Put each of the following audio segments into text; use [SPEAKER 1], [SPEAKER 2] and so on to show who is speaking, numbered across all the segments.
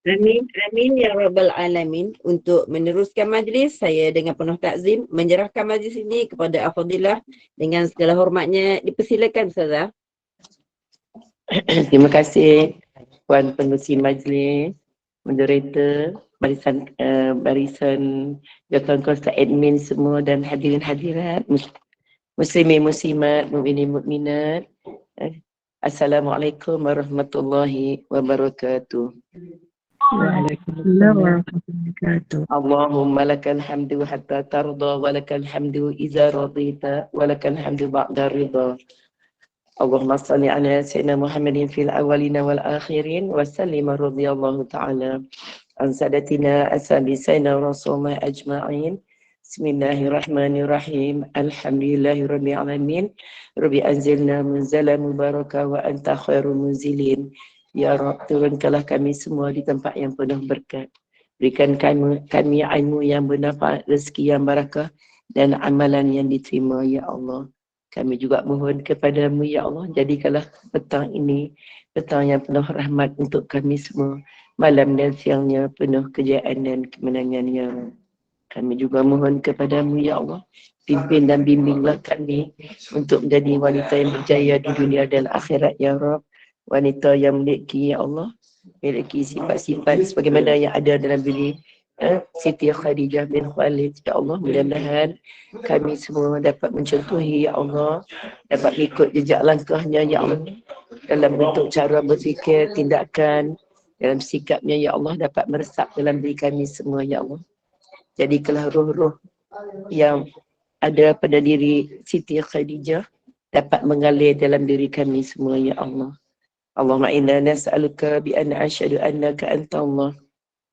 [SPEAKER 1] Amin, amin ya rabbal alamin. Untuk meneruskan majlis, saya dengan penuh takzim menyerahkan majlis ini kepada Afadillah dengan segala hormatnya. Dipersilakan Ustazah.
[SPEAKER 2] Terima kasih Puan Pengerusi Majlis, moderator, barisan jawatan kuasa admin semua dan hadirin hadirat, muslimin muslimat, mukminin mukminat. Assalamualaikum warahmatullahi wabarakatuh.
[SPEAKER 3] Waalaikumsalam warahmatullahi wabarakatuh.
[SPEAKER 2] Allahumma lakal hamdu hatta tarda wa lakal hamdu iza radita wa lakal hamdu ba'da ridha. Allahumma salli ala sayyidina Muhammadin fil awwalina wal akhirin wa sallim radhiyallahu ta'ala an sadatina ashabi sayyidina rasulullah ajma'in. Bismillahirrahmanirrahim. Alhamdulillahi rabbil alamin. Rabbi anzilna munzalan mubaraka wa anta khairul munzilin. Ya Rabb, turunkanlah kami semua di tempat yang penuh berkat. Berikan kami ilmu yang bermanfaat, rezeki yang barakah dan amalan yang diterima, ya Allah. Kami juga mohon kepadamu, ya Allah, jadikanlah petang ini petang yang penuh rahmat untuk kami semua. Malam dan siangnya penuh kejayaan dan kemenangan, ya Rabb. Kami juga mohon kepadamu, ya Allah, pimpin dan bimbinglah kami untuk menjadi wanita yang berjaya di dunia dan akhirat, ya Rabb. Wanita yang memiliki, ya Allah, memiliki sifat-sifat sebagaimana yang ada dalam diri Siti Khadijah bin Khalid, ya Allah. Mudah-mudahan kami semua dapat mencontohi, ya Allah, dapat ikut jejak langkahnya, ya Allah, dalam bentuk cara berfikir, tindakan, dalam sikapnya, ya Allah, dapat meresap dalam diri kami semua, ya Allah. Jadikanlah roh-roh yang ada pada diri Siti Khadijah dapat mengalir dalam diri kami semua, ya Allah. Allahumma inna nas'aluka bi anna asyhadu annaka anta Allah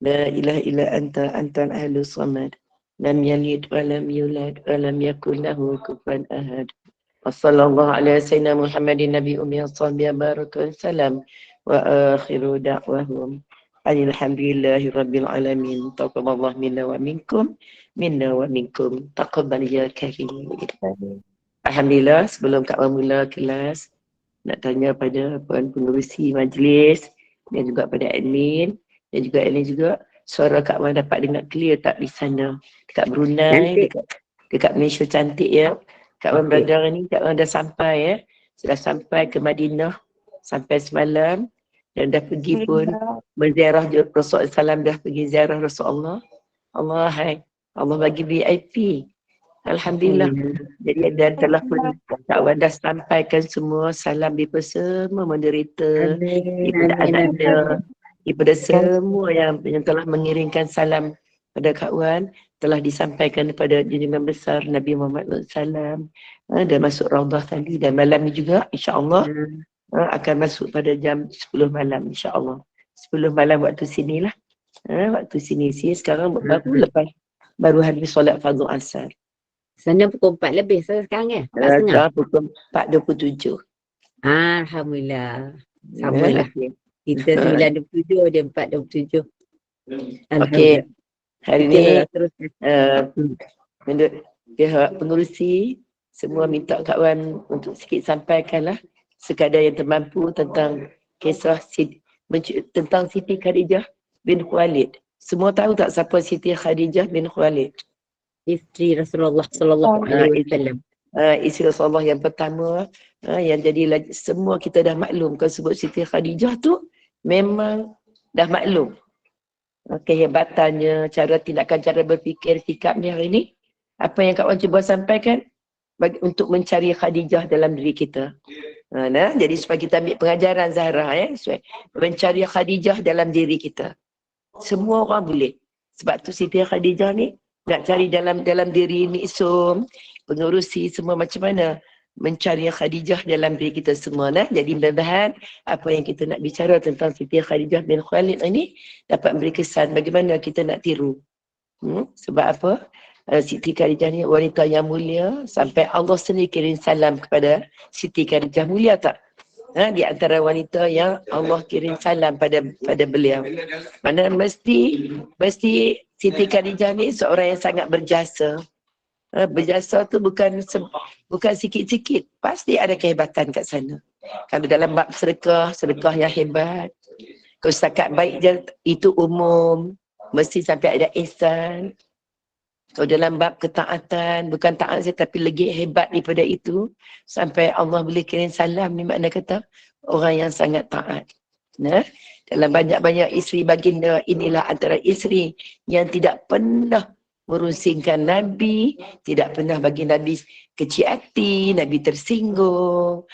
[SPEAKER 2] la ilaha illa anta antal ahlus samad lam yalid wa lam yulad wa lam yakul lahu kufuwan ahad. Wa sallallahu ala sayyidina Muhammadin nabi ummi sahbihi baraka salam wa akhiru da'wahum alhamdulillahi rabbil alamin. Taqabbalallahu minna wa minkum taqabbal ya karim. Alhamdulillah, sebelum Kak Wan mula kelas, nak tanya pada Puan Pengerusi Majlis dan juga pada admin dan juga admin juga, suara Kak Wan dapat dengar clear tak di sana dekat Brunei, dekat Malaysia cantik, ya. Kak Wan berada ni, Kak Wan dah sampai, ya. Sudah sampai ke Madinah sampai semalam dan dah pergi pun berziarah Rasulullah SAW, dah pergi ziarah Rasulullah. Allah bagi VIP. Alhamdulillah. Jadi dan telah pun Kak Wan dah sampaikan semua salam daripada semua moderator, daripada anak-anak, daripada semua yang telah mengirimkan salam pada Kak Wan, telah disampaikan kepada junjungan besar Nabi Muhammad SAW. Dan masuk Raudah tadi dan malam ni juga insya-Allah akan masuk pada jam 10 malam insya-Allah. 10 malam waktu sini lah. Waktu sini sekarang baru habis solat fardu asar.
[SPEAKER 1] Sana pukul 4 lebih sekarang, ya? 4.30.
[SPEAKER 2] Pukul 4.27.
[SPEAKER 1] Alhamdulillah. Sama lah. Kita 9.27, dia 4.27.
[SPEAKER 2] Okey. Hari ni menurut pihak pengerusi semua minta Kak Wan untuk sikit sampaikanlah sekadar yang termampu tentang kisah tentang Siti Khadijah bin Khalid. Semua tahu tak siapa Siti Khadijah bin Khalid?
[SPEAKER 1] Isteri Rasulullah sallallahu alaihi wasallam.
[SPEAKER 2] Isteri Rasulullah yang pertama, yang jadi semua kita dah maklum kalau sebut Siti Khadijah tu memang dah maklum. Kehebatannya, cara tindakan, cara berfikir, sikapnya hari ini. Apa yang Kak Wan cuba sampaikan untuk mencari Khadijah dalam diri kita. Jadi supaya kita ambil pengajaran Zahra, mencari Khadijah dalam diri kita. Semua orang boleh. Sebab tu Siti Khadijah ni nak cari dalam diri Miksum, pengerusi semua macam mana mencari Khadijah dalam diri kita semua. Jadi mudah-mudahan apa yang kita nak bicara tentang Siti Khadijah bin Khalid ini dapat memberi kesan bagaimana kita nak tiru. Sebab apa? Siti Khadijah ni wanita yang mulia sampai Allah sendiri kirim salam kepada Siti Khadijah. Mulia tak? Di antara wanita yang Allah kirim salam pada beliau. Mana mesti Siti Khadijah ni seorang yang sangat berjasa. Berjasa tu bukan sikit-sikit. Pasti ada kehebatan kat sana. Kalau dalam bab sedekah yang hebat. Kalau setakat baik je itu umum, mesti sampai ada ihsan. Kalau dalam bab ketaatan, bukan taat saja tapi lagi hebat daripada itu, sampai Allah boleh kirim salam, ni makna kata orang yang sangat taat. Nah, dalam banyak-banyak isteri baginda, inilah antara isteri yang tidak pernah merusingkan Nabi, tidak pernah bagi Nabi kecil hati, Nabi tersinggung,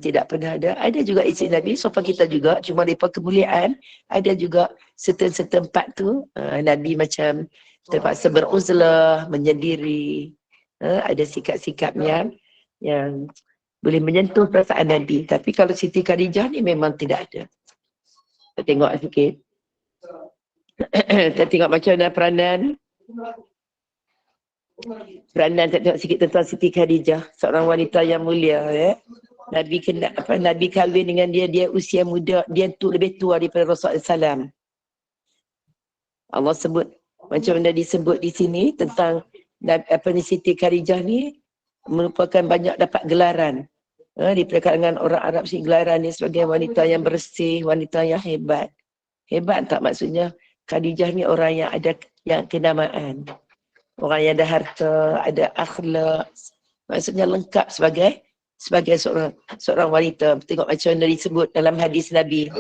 [SPEAKER 2] tidak pernah ada. Ada juga isteri Nabi, sopan kita juga, cuma daripada kemuliaan, ada juga certain part tu, Nabi macam terpaksa beruzlah, menyendiri. Ada sikap-sikap yang boleh menyentuh perasaan Nabi. Tapi kalau Siti Khadijah ni memang tidak ada. Kita tengok sikit. Kita tengok macam mana peranan. Peranan kita tengok sikit tentang Siti Khadijah. Seorang wanita yang mulia. Nabi Nabi kahwin dengan dia usia muda. Dia tu lebih tua daripada Rasulullah SAW. Allah sebut macam mana disebut di sini tentang Siti Khadijah ni merupakan banyak dapat gelaran. Di kalangan orang Arab si gelaran ni sebagai wanita yang bersih, wanita yang hebat. Hebat tak maksudnya Khadijah ni orang yang ada yang kenamaan. Orang yang ada harta, ada akhlak. Maksudnya lengkap sebagai seorang wanita. Tengok macam mana disebut dalam hadis Nabi.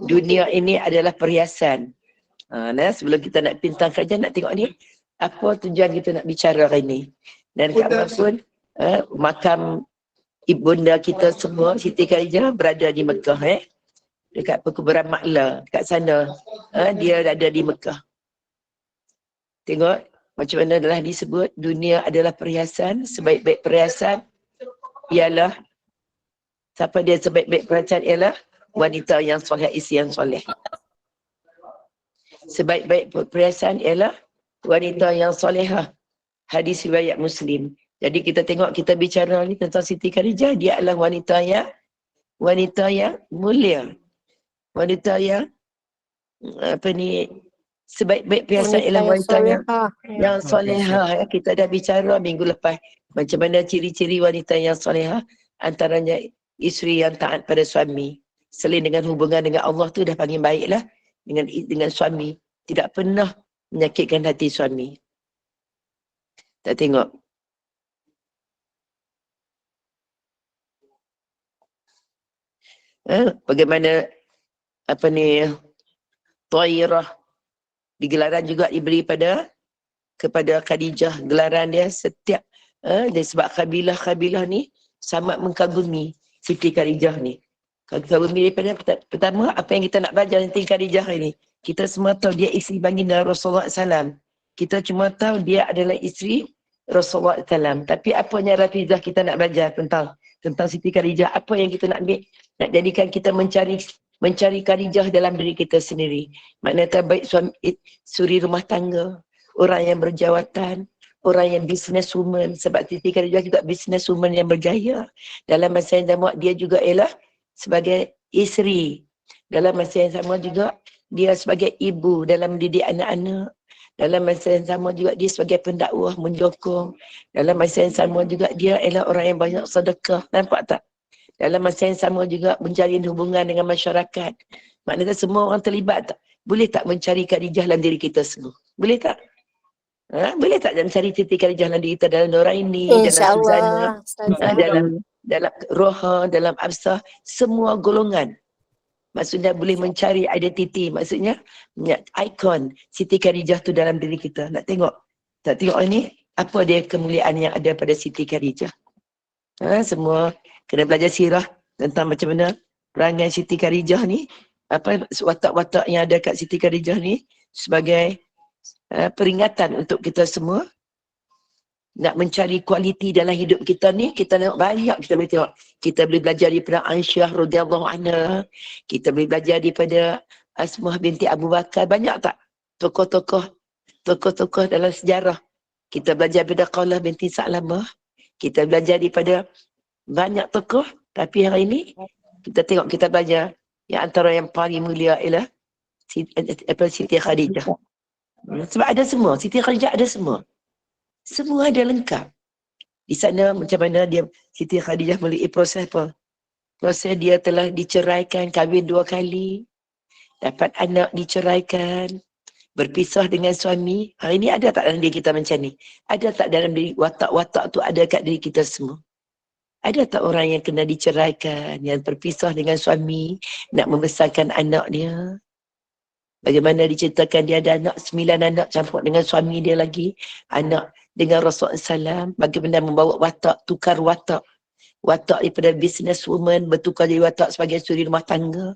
[SPEAKER 2] Dunia ini adalah perhiasan. Sebelum kita nak bintang kerja, nak tengok ni apa tujuan kita nak bicara hari ni. Dan Kaabah pun makam ibunda kita semua Siti Khadijah berada di Mekah, dekat perkuburan Ma'la, dekat sana. Dia ada di Mekah. Tengok macam mana adalah disebut dunia adalah perhiasan, sebaik-baik perhiasan ialah siapa dia sebaik-baik perhiasan ialah wanita yang soleh, isteri yang soleh. Sebaik-baik perhiasan ialah wanita yang solehah. Hadis riwayat Muslim. Jadi kita tengok, kita bicara ni tentang Siti Khadijah, dia adalah wanita yang mulia. Wanita yang sebaik-baik perhiasan ialah wanita yang solehah. Kita dah bicara minggu lepas macam mana ciri-ciri wanita yang solehah, antaranya isteri yang taat pada suami. Selain dengan hubungan dengan Allah tu dah paling baiklah. Dengan suami, tidak pernah menyakitkan hati suami. Kita tengok. Bagaimana Thairah digelaran juga diberi kepada Khadijah. Gelaran dia setiap dan sebab kabilah ni sangat mengagumi Siti Khadijah ni. Kagumi daripada pertama, apa yang kita nak belajar tentang Khadijah ini. Kita semua tahu dia isteri baginda Rasulullah SAW. Kita cuma tahu dia adalah isteri Rasulullah SAW. Tapi apa yang Rafizah kita nak belajar tentang Siti Khadijah? Apa yang kita nak ambil? Nak jadikan kita mencari Khadijah dalam diri kita sendiri. Maknanya terbaik suri rumah tangga, orang yang berjawatan, orang yang businesswoman. Sebab Siti Khadijah juga businesswoman yang berjaya. Dalam masa yang sama dia juga ialah sebagai isteri. Dalam masa yang sama juga dia sebagai ibu dalam mendidik anak-anak. Dalam masa yang sama juga dia sebagai pendakwah, menjokong. Dalam masa yang sama juga dia adalah orang yang banyak sedekah. Nampak tak? Dalam masa yang sama juga menjalin hubungan dengan masyarakat. Maknanya semua orang terlibat tak? Boleh tak mencari Khadijah dalam diri kita semua? Boleh tak? Boleh tak mencari Siti Khadijah dalam diri kita, dalam Nuraini, dalam Suzana, dalam Roha, dalam Absah, semua golongan. Maksudnya boleh mencari identiti, maksudnya ikon Siti Khadijah tu dalam diri kita. Nak tengok? Tak tengok ini? Apa dia kemuliaan yang ada pada Siti Khadijah? Semua kena belajar sirah tentang macam mana perangai Siti Khadijah ni, apa watak-watak yang ada kat Siti Khadijah ni sebagai peringatan untuk kita semua nak mencari kualiti dalam hidup kita ni. Kita nak banyak kita boleh tengok. Kita boleh belajar daripada Aisyah radhiyallahu anha. Kita boleh belajar daripada Asmah binti Abu Bakar. Banyak tak tokoh-tokoh dalam sejarah? Kita belajar daripada Qaulah binti Sa'lamah. Kita belajar daripada banyak tokoh. Tapi hari ini kita tengok, kita belajar yang antara yang paling mulia ialah Siti Khadijah. Sebab ada semua. Siti Khadijah ada semua. Semua ada lengkap. Di sana macam mana dia Siti Khadijah melalui proses apa? Proses dia telah diceraikan, kahwin 2 kali. dapat anak diceraikan, berpisah dengan suami. Hari ini ada tak dalam diri kita macam ni? Ada tak dalam diri watak-watak tu ada kat diri kita semua? Ada tak orang yang kena diceraikan, yang berpisah dengan suami, nak membesarkan anak dia? Bagaimana diceritakan dia ada anak, 9 anak campur dengan suami dia lagi, anak dengan Rasulullah SAW, bagaimana membawa watak, tukar watak daripada businesswoman bertukar jadi watak sebagai suri rumah tangga,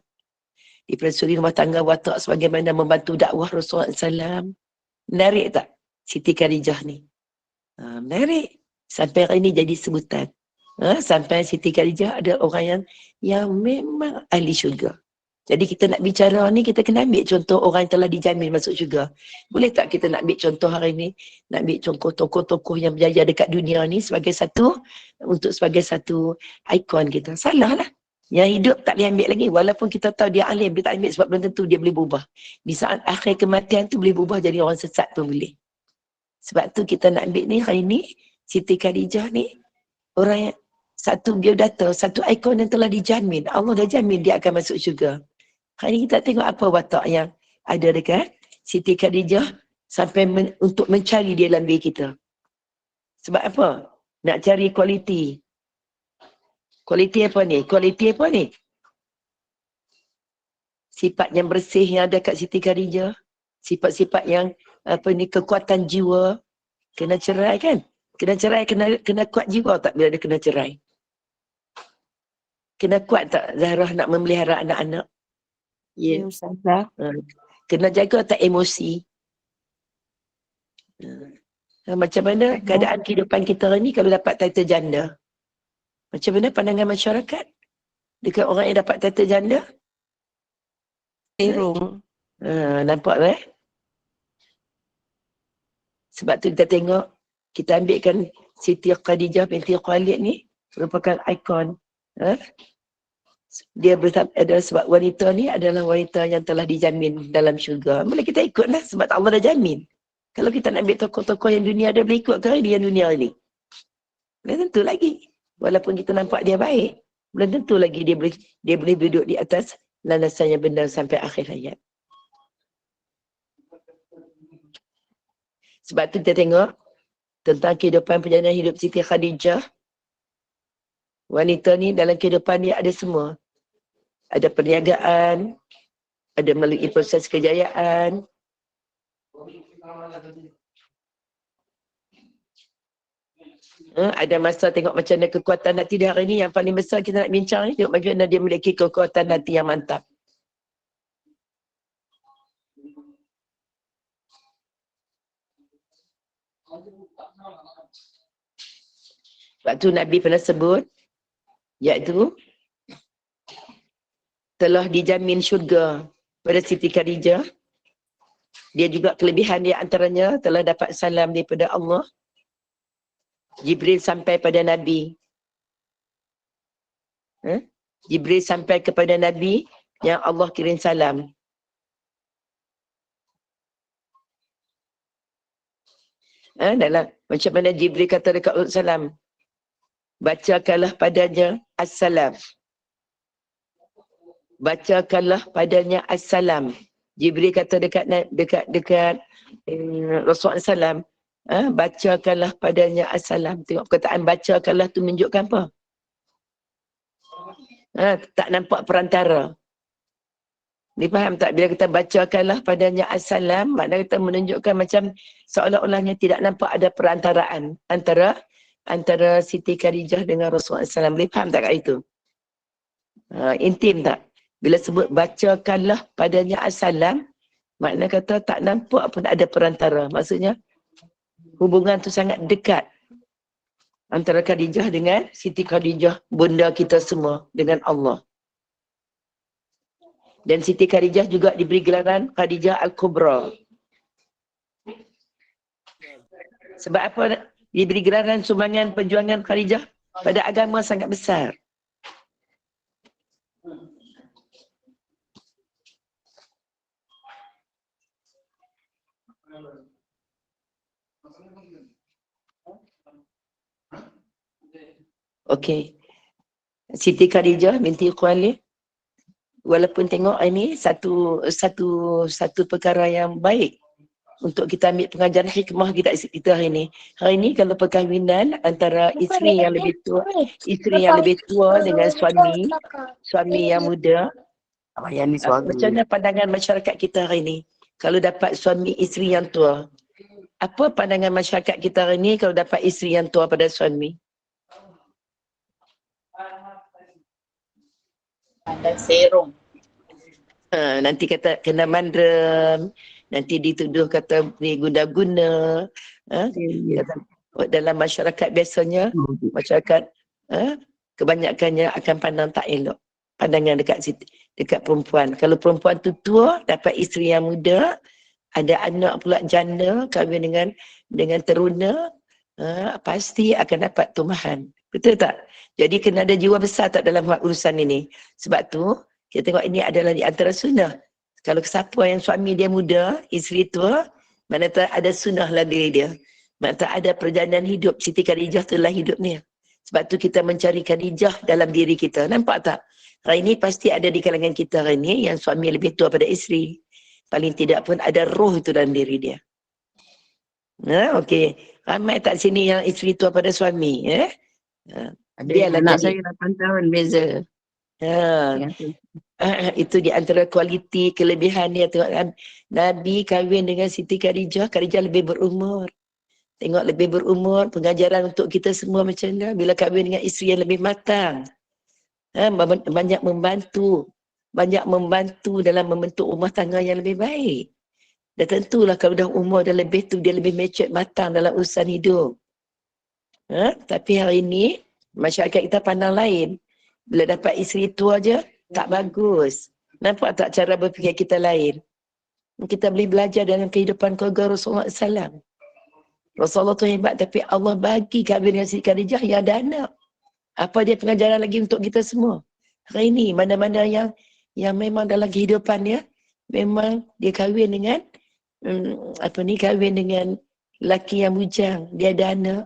[SPEAKER 2] daripada suri rumah tangga watak sebagaimana membantu dakwah Rasulullah SAW. Menarik tak Siti Khadijah ni? Menarik. Sampai hari ni jadi sebutan. Sampai Siti Khadijah ada orang yang memang ahli syurga. Jadi kita nak bicara ni, kita kena ambil contoh orang yang telah dijamin masuk syurga. Boleh tak kita nak ambil contoh hari ni, nak ambil contoh tokoh-tokoh yang berjaya dekat dunia ni sebagai satu ikon kita? Salah lah. Yang hidup tak boleh ambil lagi. Walaupun kita tahu dia alim, dia tak ambil sebab belum tentu dia boleh berubah. Di saat akhir kematian tu boleh berubah jadi orang sesat pun boleh. Sebab tu kita nak ambil ni hari ni, Siti Khadijah ni, orang yang satu biodata, satu ikon yang telah dijamin. Allah dah jamin dia akan masuk syurga. Hari ni kita tengok apa watak yang ada dekat Siti Khadijah sampai untuk mencari dia dalam diri kita. Sebab apa? Nak cari kualiti. Kualiti apa ni? Kualiti apa ni? Sifat yang bersih yang ada kat Siti Khadijah. Sifat-sifat yang kekuatan jiwa. Kena cerai kan? Kena cerai, kena kuat jiwa tak bila dia kena cerai? Kena kuat tak Zahra nak memelihara anak-anak?
[SPEAKER 1] Ya, Ustazah.
[SPEAKER 2] Kena jaga tak emosi? Macam mana keadaan kehidupan kita hari ni kalau dapat title janda? Macam mana pandangan masyarakat dekat orang yang dapat title janda?
[SPEAKER 1] Terung.
[SPEAKER 2] Nampak tak? Sebab tu kita tengok, kita ambilkan Siti Khadijah binti Khuwailid ni merupakan ikon. Dia ada sebab wanita ni adalah wanita yang telah dijamin dalam syurga. Mula kita ikutlah sebab Allah dah jamin. Kalau kita nak ambil tokoh-tokoh yang dunia ada, boleh ikut ke dia dunia ni? Belum tentu lagi. Walaupun kita nampak dia baik, belum tentu lagi dia boleh duduk di atas landasan yang benar sampai akhir hayat. Sebab tu kita tengok tentang kehidupan perjalanan hidup Siti Khadijah. Wanita ni dalam kehidupan dia ada semua. Ada perniagaan, ada melalui proses kejayaan. Ada masa tengok macam mana kekuatan hati dia hari ni. Yang paling besar kita nak bincang ni, tengok bagaimana dia memiliki kekuatan hati yang mantap. Sebab tu Nabi pernah sebut, iaitu telah dijamin syurga pada Siti Khadijah. Dia juga kelebihan dia antaranya telah dapat salam daripada Allah. Jibril sampai pada Nabi. Jibril sampai kepada Nabi yang Allah kirim salam. Dalam macam mana Jibril kata dekat Rasulullah SAW, bacakanlah padanya Assalam. Bacakanlah padanya Assalam. Jibril kata dekat Rasulullah SAW, bacakanlah padanya Assalam. Tengok perkataan bacakanlah tu menunjukkan apa? Tak nampak perantara. Ni faham tak? Bila kita bacakanlah padanya Assalam, maknanya kita menunjukkan macam seolah-olahnya tidak nampak ada perantaraan antara Siti Khadijah dengan Rasulullah SAW. Boleh faham tak kat itu? Intim tak? Bila sebut bacakanlah padanya Assalam, makna kata tak nampak pun ada perantara. Maksudnya hubungan tu sangat dekat antara Khadijah dengan Siti Khadijah, bunda kita semua, dengan Allah. Dan Siti Khadijah juga diberi gelaran Khadijah Al-Kubra. Sebab apa diberi gelaran sumbangan perjuangan Khadijah pada agama sangat besar. Okey. Siti Khadijah binti Khuwailid walaupun tengok ini satu perkara yang baik untuk kita ambil pengajaran hikmah kita hari ini. Hari ini kalau perkahwinan antara isteri yang lebih tua dengan suami yang muda, macam mana pandangan masyarakat kita hari ini kalau dapat suami isteri yang tua? Apa pandangan masyarakat kita hari ini kalau dapat isteri yang tua pada suami?
[SPEAKER 3] Pandang serong.
[SPEAKER 2] Nanti kata kena mandrem, nanti dituduh kata ni guna-guna. Dalam masyarakat biasanya, masyarakat kebanyakannya akan pandang tak elok. Pandangan dekat perempuan. Kalau perempuan tu tua, dapat isteri yang muda, ada anak pula janda, kahwin dengan teruna, pasti akan dapat tumahan. Betul tak? Jadi kena ada jiwa besar tak dalam urusan ini. Sebab tu, kita tengok ini adalah di antara sunnah. Kalau siapa yang suami dia muda, isteri tua, mana tak ada sunnah lah diri dia. Mana tak ada perjalanan hidup. Siti Khadijah itulah hidupnya. Sebab tu kita mencari Khadijah dalam diri kita. Nampak tak? Hari ini pasti ada di kalangan kita hari ini yang suami lebih tua pada isteri. Paling tidak pun ada roh itu dalam diri dia. Okey. Ramai tak sini yang isteri tua pada suami?
[SPEAKER 3] Ada anak saya 8 tahun beza.
[SPEAKER 2] Itu di antara kualiti kelebihan dia. Tengok Nabi kahwin dengan Siti Khadijah. Khadijah lebih berumur. Tengok lebih berumur. Pengajaran untuk kita semua macam mana. Bila kahwin dengan isteri yang lebih matang. Banyak membantu. Banyak membantu dalam membentuk rumah tangga yang lebih baik. Dan tentulah kalau dah umur dah lebih tu, dia lebih mature, matang dalam urusan hidup. Tapi hari ini, masyarakat kita pandang lain. Bila dapat isteri tua je, tak bagus. Nampak tak cara berfikir kita lain? Kita boleh belajar dalam kehidupan keluarga Rasulullah SAW. Rasulullah tu hebat, tapi Allah bagi kahwin dengan Siti Khadijah yang ada anak. Apa dia pengajaran lagi untuk kita semua? Hari ini, mana-mana yang memang dalam kehidupannya, memang dia kahwin dengan kahwin dengan lelaki yang bujang, dia ada anak,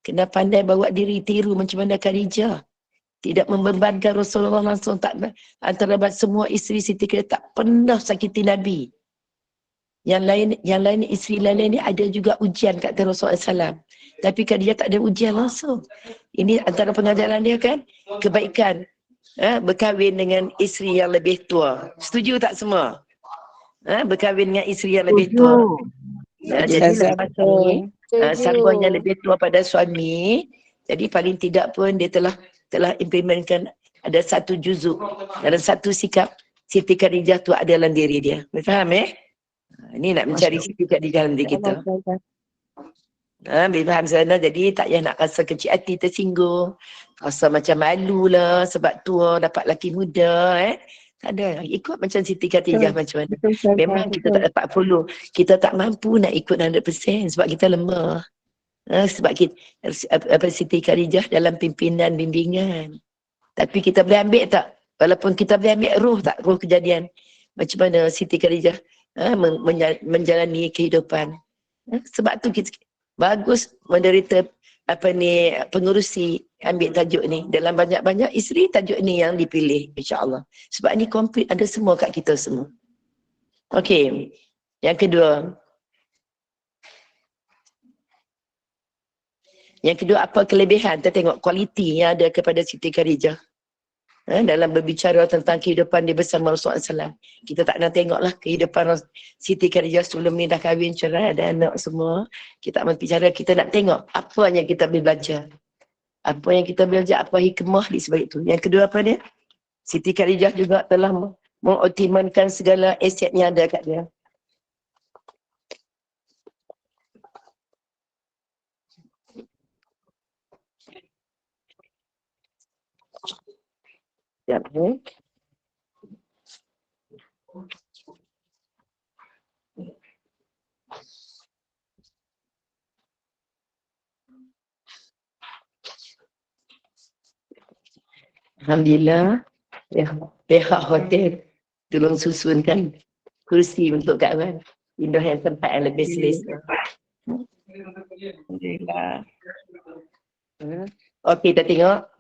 [SPEAKER 2] kena pandai bawa diri, tiru macam mana Khadijah, tidak membebankan Rasulullah langsung, tak antara semua isteri Siti Khadijah tak pernah sakiti Nabi. Yang lain isteri lain ni ada juga ujian kat Rasulullah SAW, tapi Khadijah tak ada ujian langsung. Ini antara pengajaran dia kan, kebaikan berkahwin dengan isteri yang lebih tua. Setuju tak semua? Berkahwin dengan isteri yang lebih tua. Jadi lepas ni sangguannya lebih tua pada suami. Jadi paling tidak pun dia telah implementkan ada satu juzuk, ada satu sikap Siti Khadijah tu ada dalam diri dia. Faham ini nak mencari Siti Khadijah dalam diri kita. Faham sana, jadi tak payah nak rasa kecil hati, tersinggung, rasa macam malu lah sebab tua dapat lelaki muda. Tak ada, ikut macam Siti Khadijah macam mana. Memang kita tak dapat follow, kita tak mampu nak ikut 100% sebab kita lemah. Sebab kita Siti Khadijah dalam pimpinan bimbingan. Tapi kita boleh ambil tak? Walaupun kita boleh ambil roh kejadian macam mana Siti Khadijah menjalani kehidupan. Sebab tu kita bagus menderita pengurusi ambil tajuk ni. Dalam banyak-banyak isteri, tajuk ni yang dipilih, insya-Allah. Sebab ni komplit, ada semua kat kita semua. Okey. Yang kedua, apa kelebihan? Kita tengok kualiti yang ada kepada Siti Khadijah. Dalam berbicara tentang kehidupan dia bersama Rasulullah SAW. Kita tak nak tengoklah kehidupan Siti Khadijah sebelum ni dah kahwin, cerai, ada anak semua. Kita nak bicara, kita nak tengok apa yang kita boleh belajar. Apa yang kita belajar, apa hikmah di sebalik itu. Yang kedua apa dia? Siti Khadijah juga telah mengoptimalkan segala aset yang ada kat dia. Sekejap Alhamdulillah, pihak hotel tolong susunkan kursi untuk kawan. Pindah yang tempat yang lebih selesa. Alhamdulillah. Okey, kita tengok.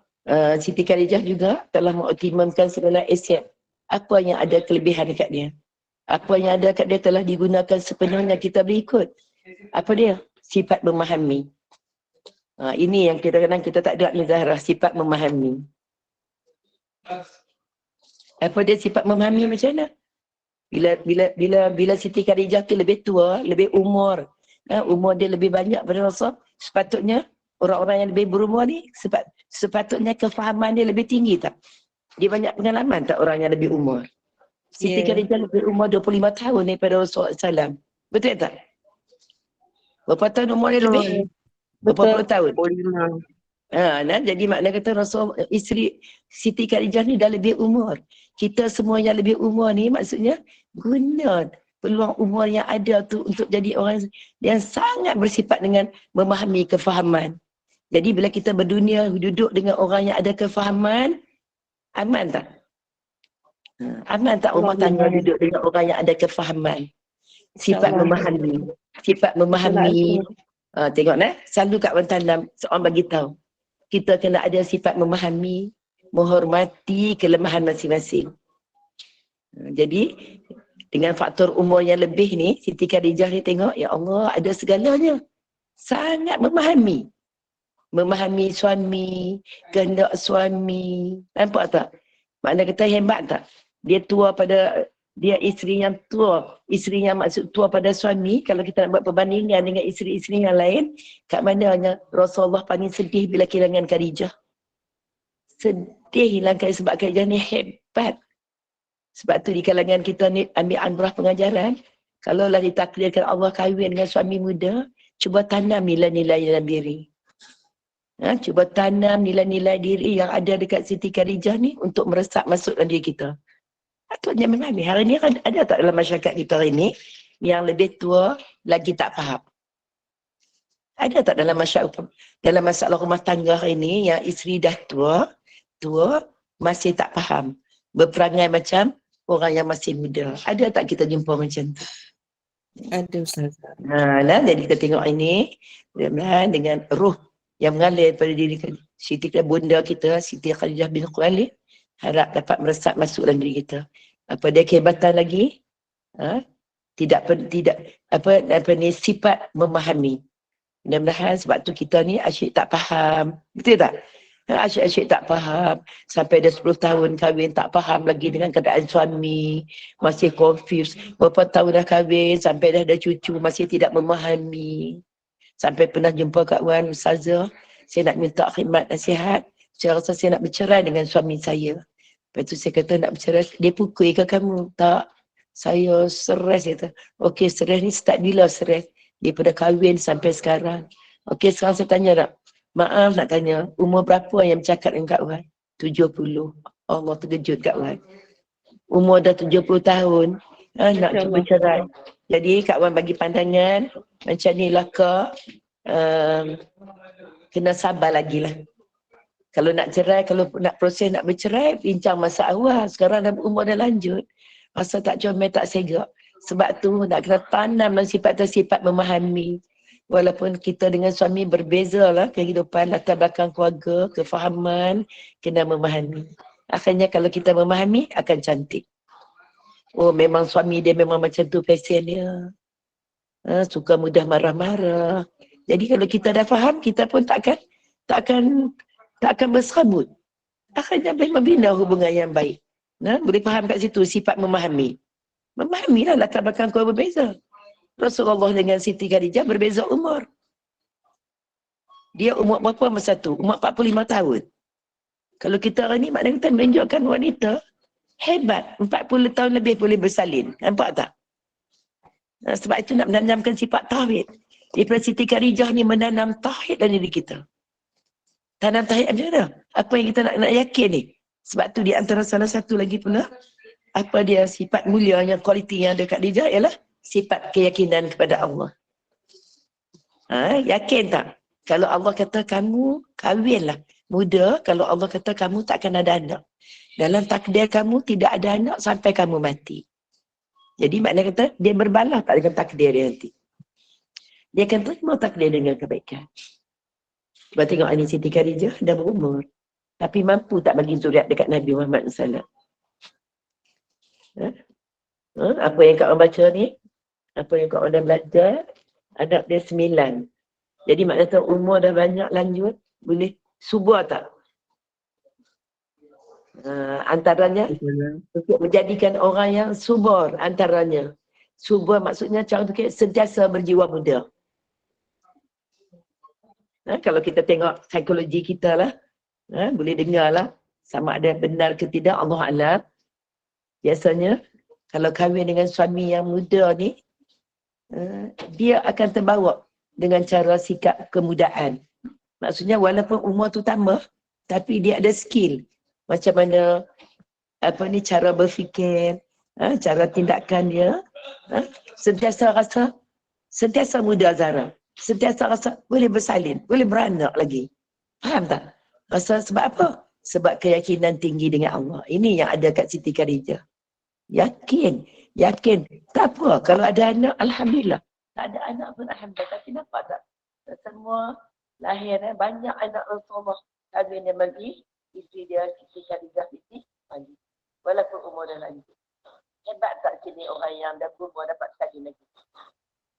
[SPEAKER 2] Siti Khadijah juga telah mengoptimalkan segala aset Apa yang ada kelebihan dekat dia? Apa yang ada dekat dia telah digunakan sepenuhnya, kita boleh ikut. Apa dia? Sifat memahami. Ini yang kadang-kadang kita tak ada Zahra, sifat memahami. Apa dia sifat memahami macam mana? Bila Siti Khadijah tu lebih tua, lebih umur, umur dia lebih banyak pada Rasul, sepatutnya orang-orang yang lebih berumur ni sepatutnya kefahaman dia lebih tinggi tak? Dia banyak pengalaman tak orang yang lebih umur? Siti Khadijah lebih umur 25 tahun daripada Rasulullah SAW. Betul tak? Berapa tahun umur dia lebih? Berapa puluh tahun? Jadi makna kata Rasul, isteri Siti Khadijah ni dah lebih umur. Kita semua yang lebih umur ni maksudnya guna peluang umur yang ada tu untuk jadi orang yang sangat bersifat dengan memahami kefahaman. Jadi bila kita berdunia duduk dengan orang yang ada kefahaman, aman tak? Aman tak rumah tangga duduk dengan orang yang ada kefahaman? Sifat memahami. Sifat memahami. Tengok selalu kat Wan Tanam seorang bagi tahu. Kita kena ada sifat memahami, menghormati kelemahan masing-masing. Jadi dengan faktor umur yang lebih ni, Siti Khadijah ni tengok, ya Allah ada segalanya. Sangat memahami. Memahami suami, kehendak suami. Nampak tak? Makna kata hebat tak? Dia isteri yang tua. Isteri yang maksud tua pada suami. Kalau kita nak buat perbandingan dengan isteri-isteri yang lain, kat mananya Rasulullah paling sedih bila kehilangan Khadijah. Sedih hilang sebab Khadijah ni hebat. Sebab tu di kalangan kita ni ambil umrah pengajaran. Kalaulah ditakdirkan Allah kahwin dengan suami muda, cuba tanam nilai-nilai dalam diri. Cuba tanam nilai-nilai diri yang ada dekat Siti Khadijah ni untuk meresap masuk dalam diri kita. Patutnya memahami. Hari ni ada tak dalam masyarakat kita hari ni yang lebih tua lagi tak faham? Ada tak dalam masyarakat, dalam masalah rumah tangga hari ni yang isteri dah tua masih tak faham? Berperangai macam orang yang masih muda. Ada tak kita jumpa macam tu?
[SPEAKER 3] Ada Ustaz.
[SPEAKER 2] Jadi kita tengok ini dengan ruh yang mengalir pada diri Siti bunda kita, Siti Khadijah bin Khuwailid, harap dapat meresap masuk dalam diri kita. Apa dia kehebatan lagi? Sifat memahami. Mudah-mudahan sebab tu kita ni asyik tak faham. Betul tak? Asyik tak faham. Sampai dah 10 tahun kahwin tak faham lagi dengan keadaan suami. Masih confused. Berapa tahun dah kahwin sampai dah ada cucu masih tidak memahami. Sampai pernah jumpa Kak Wan Ustazah, saya nak minta khidmat nasihat. Saya rasa saya nak bercerai dengan suami saya. Lepas tu saya kata nak bercerai, dia pukul ke kamu? Tak, saya stres. Dia kata, okey stres ni start bila stres? Daripada kahwin sampai sekarang. Okey sekarang saya tanya tak? Maaf nak tanya, umur berapa yang bercakap dengan Kak Wan? 70. Allah terkejut Kak Wan. Umur dah 70 tahun, nak cuba cerai. Jadi Kak Wan bagi pandangan, macam ni lah Kak, kena sabar lagi lah. Kalau nak cerai, kalau nak proses nak bercerai, bincang masa awal. Sekarang dah umur dah lanjut. Masa tak comel, tak segak. Sebab tu nak kena tanam dalam sifat memahami. Walaupun kita dengan suami berbeza lah kehidupan, latar belakang keluarga, kefahaman, kena memahami. Akhirnya kalau kita memahami, akan cantik. Oh memang suami dia memang macam tu passion dia. Suka mudah marah-marah. Jadi kalau kita dah faham, kita pun takkan berserabut. Akhirnya membina hubungan yang baik. Boleh faham kat situ sifat memahami. Memahamilah latar belakang keluarga berbeza. Rasulullah dengan Siti Khadijah berbeza umur. Dia umur berapa masa tu? Umur 45 tahun. Kalau kita hari ni maknanya kita menunjukkan wanita hebat. 40 tahun lebih boleh bersalin. Nampak tak? Sebab itu nak menanamkan sifat tauhid. Daripada Siti Khadijah ni menanam tauhid dalam diri kita. Tanam tauhid macam mana? Apa yang kita nak yakin ni? Sebab tu di antara salah satu lagi pula, apa dia sifat mulia yang kualiti yang ada kat Khadijah ialah sifat keyakinan kepada Allah. Yakin tak? Kalau Allah kata kamu kahwinlah muda, kalau Allah kata kamu takkan ada anak. Dalam takdir kamu tidak ada anak sampai kamu mati. Jadi makna kata dia berbalah tak dengan takdir dia nanti. Dia akan terima takdir dengan kebaikan. Cuba tengok ini Siti Khadijah dah berumur. Tapi mampu tak bagi zuriat dekat Nabi Muhammad SAW. Apa yang kau orang baca ni, apa yang kau orang dah belajar, anak dia 9. Jadi maknanya umur dah banyak lanjut, boleh subur tak? Antaranya untuk menjadikan orang yang subur antaranya. Subur maksudnya cara tu sentiasa berjiwa muda. Kalau kita tengok psikologi kita lah, boleh dengar lah sama ada benar ke tidak, Allah Alam. Biasanya kalau kahwin dengan suami yang muda ni, dia akan terbawa dengan cara sikap kemudaan. Maksudnya walaupun umur tu tambah, tapi dia ada skill. Macam mana cara berfikir, cara tindakan dia, sentiasa muda Zara. Sentiasa rasa boleh bersalin, boleh beranak lagi. Faham tak? Rasa sebab apa? Sebab keyakinan tinggi dengan Allah. Ini yang ada kat Siti Khadijah. Yakin. Tak apa. Kalau ada anak, Alhamdulillah. Tak ada anak pun Alhamdulillah. Tapi nampak tak? Semua lahir, banyak anak Rasulullah. Kahwin dia bagi, isteri dia, Siti Khadijah Siti bagi. Walaupun umur dah lanjut. Hebat tak sini orang yang dah berumur dapat sekali lagi?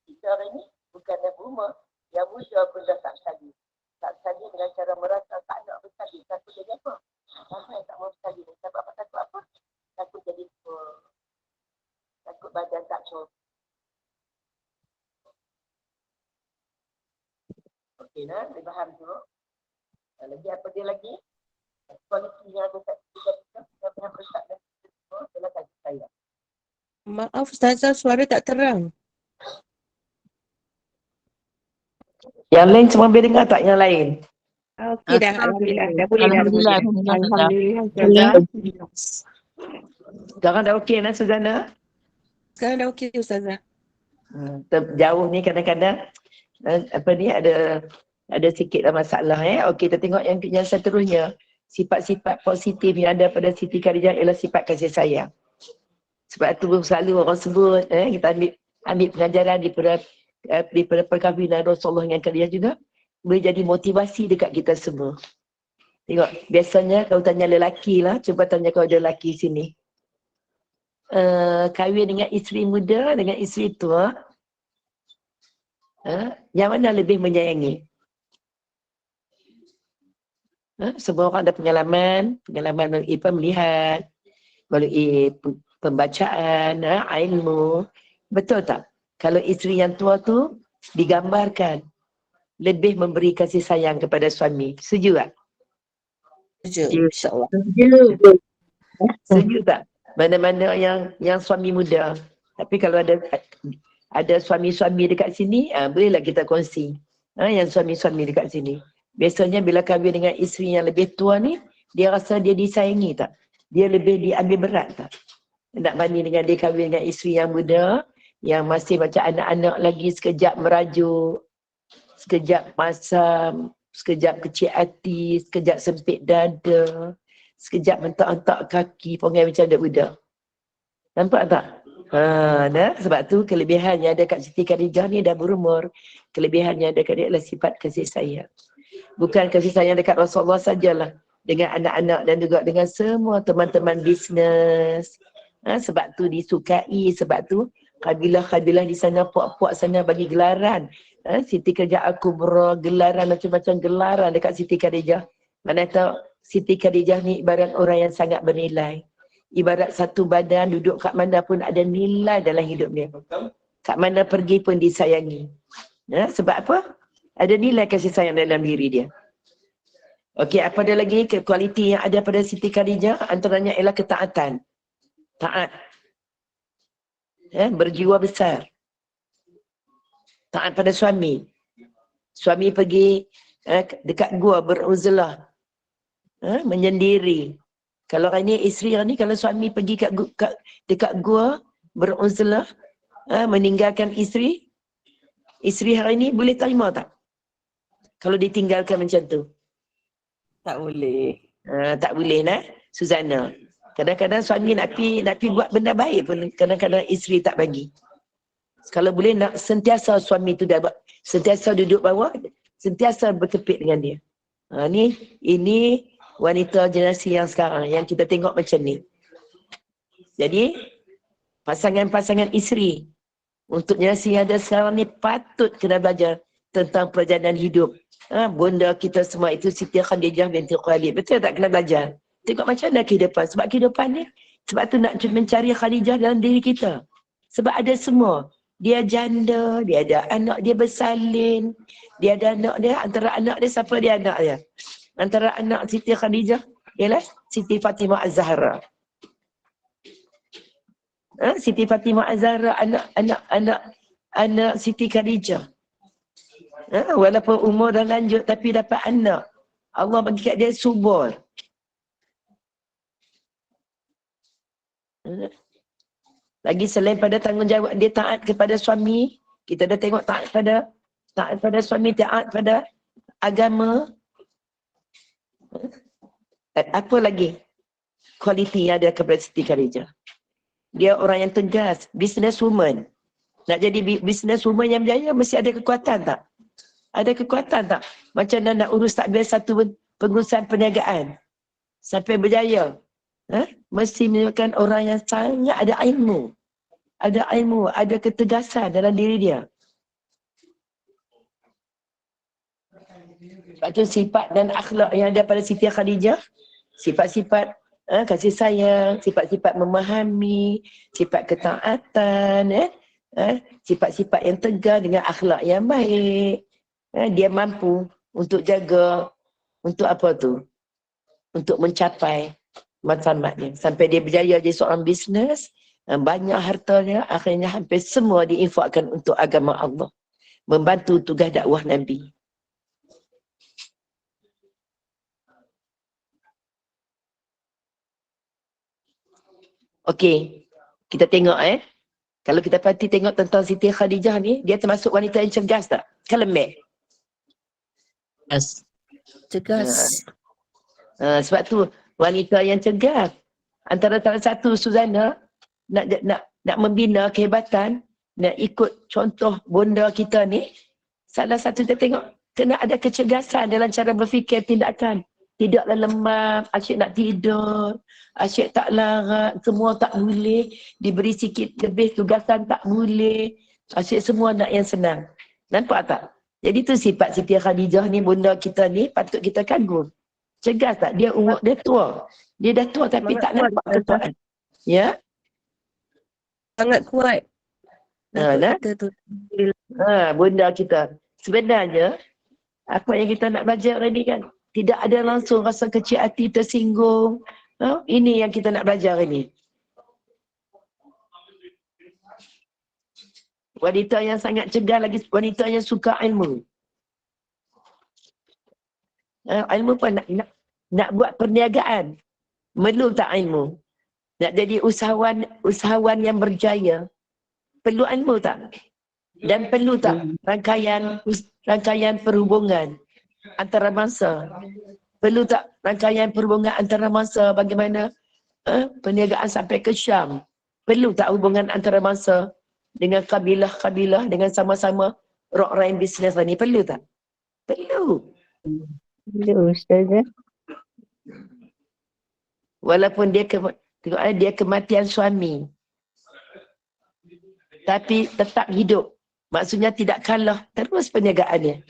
[SPEAKER 2] Kita hari ni, bukan dah berumur, yang muda pun dah tak sekali. Tak sekali dengan cara merasa tak nak bersekali. Takut jadi apa? Sampai tak mau bersekali. Sebab apa? Takut apa? Takut jadi takut badan tak cukup. Okey nah, dia faham tu. Lagi apa dia lagi? Kualiti yang ada kat kita yang besar dan semua adalah kasih sayang.
[SPEAKER 4] Maaf Ustazah, suara tak terang.
[SPEAKER 2] Yang lain semua boleh dengar tak yang lain?
[SPEAKER 4] Okey dah, Alhamdulillah. Dah boleh dah.
[SPEAKER 3] Alhamdulillah.
[SPEAKER 4] Alhamdulillah.
[SPEAKER 2] Sekarang dah okey nah Suzana?
[SPEAKER 4] Sekarang dah okey Ustazah.
[SPEAKER 2] Jauh ni kadang-kadang ada sikit masalah. Okey, kita tengok yang seterusnya. Sifat-sifat positif yang ada pada Siti Khadijah ialah sifat kasih sayang. Sebab tu selalu orang sebut, kita ambil pengajaran daripada perkahwinan Rasulullah dengan Khadijah juga, boleh jadi motivasi dekat kita semua. Tengok, biasanya kalau tanya lelaki lah, cuba tanya kalau ada lelaki sini. Kahwin dengan isteri muda, dengan isteri tua, yang mana lebih menyayangi? Semua orang ada pengalaman melalui melihat, melalui pembacaan, ilmu. Betul tak? Kalau isteri yang tua tu digambarkan lebih memberi kasih sayang kepada suami. Setuju tak?
[SPEAKER 4] Setuju, insyaAllah.
[SPEAKER 2] Setuju tak? Mana-mana yang suami muda. Tapi kalau ada suami-suami dekat sini, bolehlah kita kongsi. Yang suami-suami dekat sini. Biasanya bila kahwin dengan isteri yang lebih tua ni, dia rasa dia disayangi tak? Dia lebih diambil berat tak? Nak banding dengan dia kahwin dengan isteri yang muda, yang masih macam anak-anak lagi, sekejap merajuk, sekejap masam, sekejap kecil hati, sekejap sempit dada, sekejap mentak-entak kaki, pongai macam budak-budak. Nampak tak? Sebab tu kelebihan yang ada kat Siti Khadijah ni dah berumur. Kelebihan yang ada kat dia adalah sifat kasih sayang. Bukan kasih sayang dekat Rasulullah sajalah. Dengan anak-anak dan juga dengan semua teman-teman bisnes. Sebab tu disukai, sebab tu kabilah-kabilah di sana, puak-puak sana bagi gelaran. Siti Khadijah Al-Kubra, gelaran macam-macam gelaran dekat Siti Khadijah. Mana tahu Siti Khadijah ni ibarat orang yang sangat bernilai. Ibarat satu badan, duduk kat mana pun ada nilai dalam hidup dia. Kat mana pergi pun disayangi. Sebab apa? Ada nilai kasih sayang dalam diri dia. Okey, apa ada lagi kualiti yang ada pada Siti Khadijah? Antaranya ialah ketaatan. Taat. Berjiwa besar. Taat pada suami. Suami pergi dekat gua beruzlah. Menyendiri. Kalau ini isteri ni, kalau suami pergi dekat gua beruzlah, meninggalkan isteri hari ni boleh terima tak? Kalau ditinggalkan macam tu.
[SPEAKER 4] Tak boleh.
[SPEAKER 2] Tak boleh nah, Suzana. Kadang-kadang suami nak pi buat benda baik pun kadang-kadang isteri tak bagi. Kalau boleh nak sentiasa suami tu dah sentiasa duduk bawah, sentiasa berkepit dengan dia. Ini wanita generasi yang sekarang yang kita tengok macam ni. Jadi pasangan-pasangan isteri untuk generasi yang ada sekarang ni patut kena belajar tentang perjalanan hidup. Bunda kita semua itu Siti Khadijah binti Khuwailid. Betul tak kena belajar? Tengok macam mana kehidupan. Sebab kehidupan ni, sebab tu nak mencari Khadijah dalam diri kita. Sebab ada semua. Dia janda, dia ada anak dia bersalin, dia ada anak dia, antara anak dia siapa dia anak dia? Antara anak Siti Khadijah ialah Siti Fatimah Az-Zahra. Siti Fatimah Az-Zahra anak Siti Khadijah. Walaupun umur dah lanjut tapi dapat anak. Allah bagi kat dia subur. Lagi selain pada tanggungjawab dia taat kepada suami, kita dah tengok taat pada suami, taat pada agama. Apa lagi kualiti yang ada kepada Siti Khadijah? Dia orang yang tegas, businesswoman. Nak jadi businesswoman yang berjaya mesti ada kekuatan tak? Ada kekuatan tak? Macam nak urus takbir satu pengurusan perniagaan sampai berjaya. Mesti merupakan orang yang sangat ada ilmu. Ada ketegasan dalam diri dia. Sebab tu sifat dan akhlak yang ada pada Siti Khadijah, sifat-sifat kasih sayang, sifat-sifat memahami, sifat ketaatan, sifat-sifat yang tegar dengan akhlak yang baik. Dia mampu untuk jaga, untuk apa tu? Untuk mencapai matlamatnya. Sampai dia berjaya jadi seorang bisnes, banyak hartanya, akhirnya hampir semua diinfakkan untuk agama Allah. Membantu tugas dakwah Nabi. Okey, kita tengok kalau kita perhati tengok tentang Siti Khadijah ni, dia termasuk wanita yang cergas tak? Kan lembek?
[SPEAKER 3] Yes.
[SPEAKER 4] Cegas.
[SPEAKER 2] Sebab tu wanita yang cergas. Antara salah satu Suzana nak membina kehebatan, nak ikut contoh bunda kita ni, salah satu kita tengok kena ada kecergasan dalam cara berfikir tindakan. Tidaklah lemah, asyik nak tidur, asyik tak larat, semua tak boleh, diberi sikit lebih tugasan tak boleh, asyik semua nak yang senang. Nampak tak? Jadi tu sifat Siti Khadijah ni, bunda kita ni patut kita kagum. Cergas tak? Dia umur dia tua. Dia dah tua tapi tak nampak ketuaan. Ya?
[SPEAKER 4] Sangat kuat.
[SPEAKER 2] Nah.
[SPEAKER 4] Kita tu.
[SPEAKER 2] Bunda kita. Sebenarnya, apa yang kita nak belajar ni kan, tidak ada langsung rasa kecil hati tersinggung. Ini yang kita nak belajar ini. Wanita yang sangat cergas lagi, wanita yang suka ilmu. Ilmu pun nak buat perniagaan. Perlu tak ilmu? Nak jadi usahawan yang berjaya. Perlu ilmu tak? Dan perlu tak rangkaian perhubungan antarabangsa? Perlu tak rangkaian perhubungan antarabangsa bagaimana perniagaan sampai ke Syam? Perlu tak hubungan antarabangsa dengan kabilah-kabilah dengan sama-sama orang bisnes ni? Perlu tak? Perlu.
[SPEAKER 3] Perlu, Ustazah.
[SPEAKER 2] Walaupun dia kematian suami, tapi tetap hidup. Maksudnya tidak kalah, terus perniagaannya.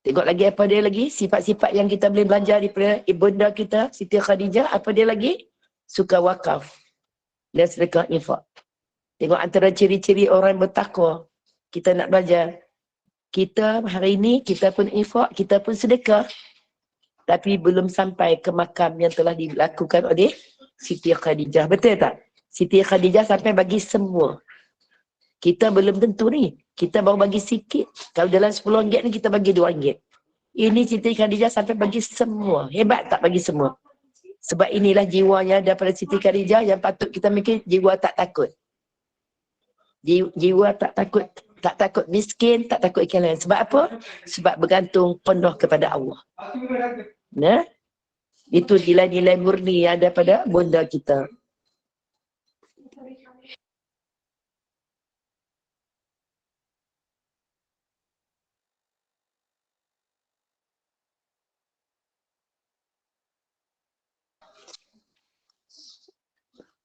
[SPEAKER 2] Tengok lagi apa dia lagi, sifat-sifat yang kita boleh belajar daripada ibunda kita, Siti Khadijah. Apa dia lagi? Suka wakaf dan sedekah infak. Tengok antara ciri-ciri orang bertakwa. Kita nak belajar. Kita hari ini, kita pun infak, kita pun sedekah. Tapi belum sampai ke makam yang telah dilakukan oleh Siti Khadijah. Betul tak? Siti Khadijah sampai bagi semua. Kita belum tentu ni. Kita baru bagi sikit. Kalau dalam RM10 ni kita bagi RM2. Ini Siti Khadijah sampai bagi semua. Hebat tak bagi semua? Sebab inilah jiwanya daripada Siti Khadijah yang patut kita mikir jiwa tak takut. Jiwa tak takut. Tak takut miskin, tak takut ikan lain. Sebab apa? Sebab bergantung penuh kepada Allah. Nah, itu nilai-nilai murni yang ada pada bunda kita.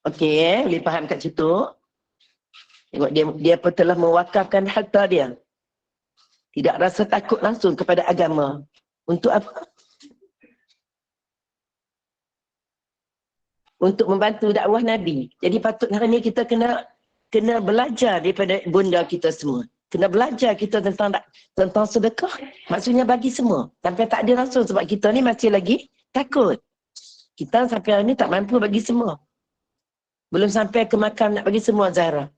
[SPEAKER 2] Okey, boleh faham kat situ. Tengok dia pun telah mewakafkan harta dia. Tidak rasa takut langsung kepada agama. Untuk apa? Untuk membantu dakwah Nabi. Jadi patut hari ni kita kena belajar daripada bunda kita semua. Kena belajar kita tentang sedekah. Maksudnya bagi semua. Sampai tak ada langsung sebab kita ni masih lagi takut. Kita sampai hari ni tak mampu bagi semua. Belum sampai ke makam nak bagi semua Zahra.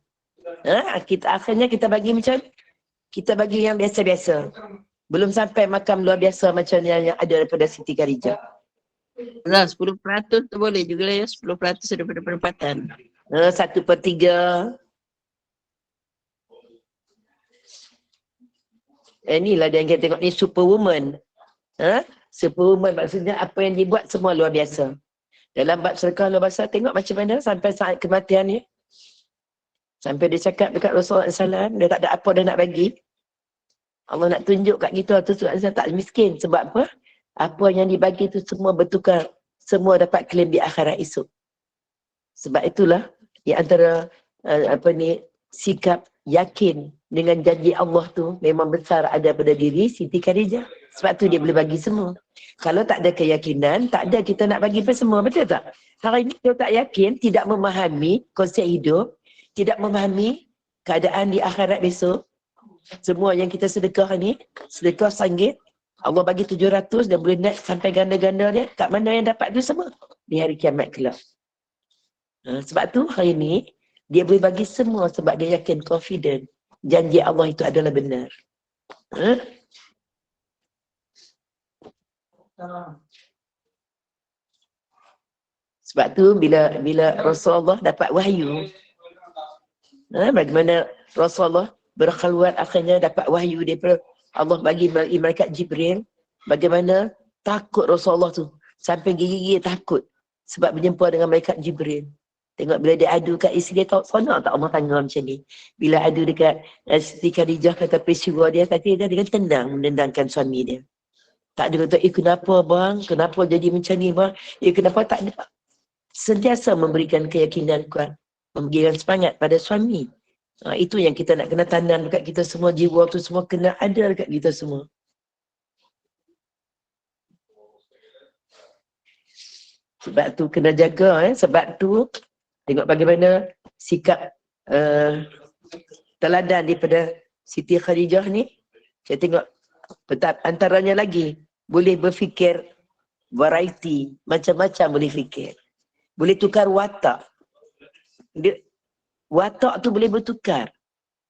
[SPEAKER 2] Akhirnya kita bagi macam kita bagi yang biasa-biasa. Belum sampai makam luar biasa macam yang ada daripada Siti Khadijah.
[SPEAKER 3] Lah 10% tu boleh juga lah ya, 10% daripada pendapatan.
[SPEAKER 2] 1/3. Inilah dia yang kita tengok ni superwoman. Superwoman maksudnya apa yang dibuat semua luar biasa. Dalam bab sedekah luar biasa, tengok macam mana sampai saat kematian ni. Sampai dia cakap dekat Rasulullah SAW, dia tak ada apa dah nak bagi. Allah nak tunjuk kat kita tu sebab tak miskin. Sebab apa? Apa yang dibagi tu semua bertukar. Semua dapat klaim di akhirat esok. Sebab itulah di antara sikap yakin dengan janji Allah tu memang besar ada pada diri Siti Khadijah. Sebab tu dia boleh bagi semua. Kalau tak ada keyakinan, tak ada kita nak bagi apa semua. Betul tak? Hari ini kita tak yakin, tidak memahami konsep hidup, tidak memahami keadaan di akhirat besok. Semua yang kita sedekah ni, sedekah RM1, Allah bagi 700 dan boleh naik sampai ganda-ganda dia. Kat mana yang dapat tu semua? Di hari kiamat kelak. Sebab tu hari ni, dia boleh bagi semua sebab dia yakin, confident. Janji Allah itu adalah benar. Sebab tu bila Rasulullah dapat wahyu, bagaimana Rasulullah berkhalwat akhirnya dapat wahyu daripada Allah bagi malaikat Jibril, bagaimana takut Rasulullah tu sampai gigi-gigi takut sebab berjumpa dengan malaikat Jibril. Tengok bila dia adu kat isteri dia, tahu sonok tak Allah tanya macam ni. Bila adu dekat Siti Khadijah kata peristiwa dia, tapi dia dengan tenang menendangkan suami dia. Tak ada kata, kenapa bang? Kenapa jadi macam ni bang? Kenapa tak ada? Sentiasa memberikan keyakinan kuat. Memberikan semangat pada suami. Itu yang kita nak kena tanam dekat kita semua. Jiwa tu semua kena ada dekat kita semua. Sebab tu kena jaga. Sebab tu tengok bagaimana sikap teladan daripada Siti Khadijah ni. Saya tengok antaranya lagi. Boleh berfikir variety. Macam-macam boleh fikir. Boleh tukar watak. Watak tu boleh bertukar.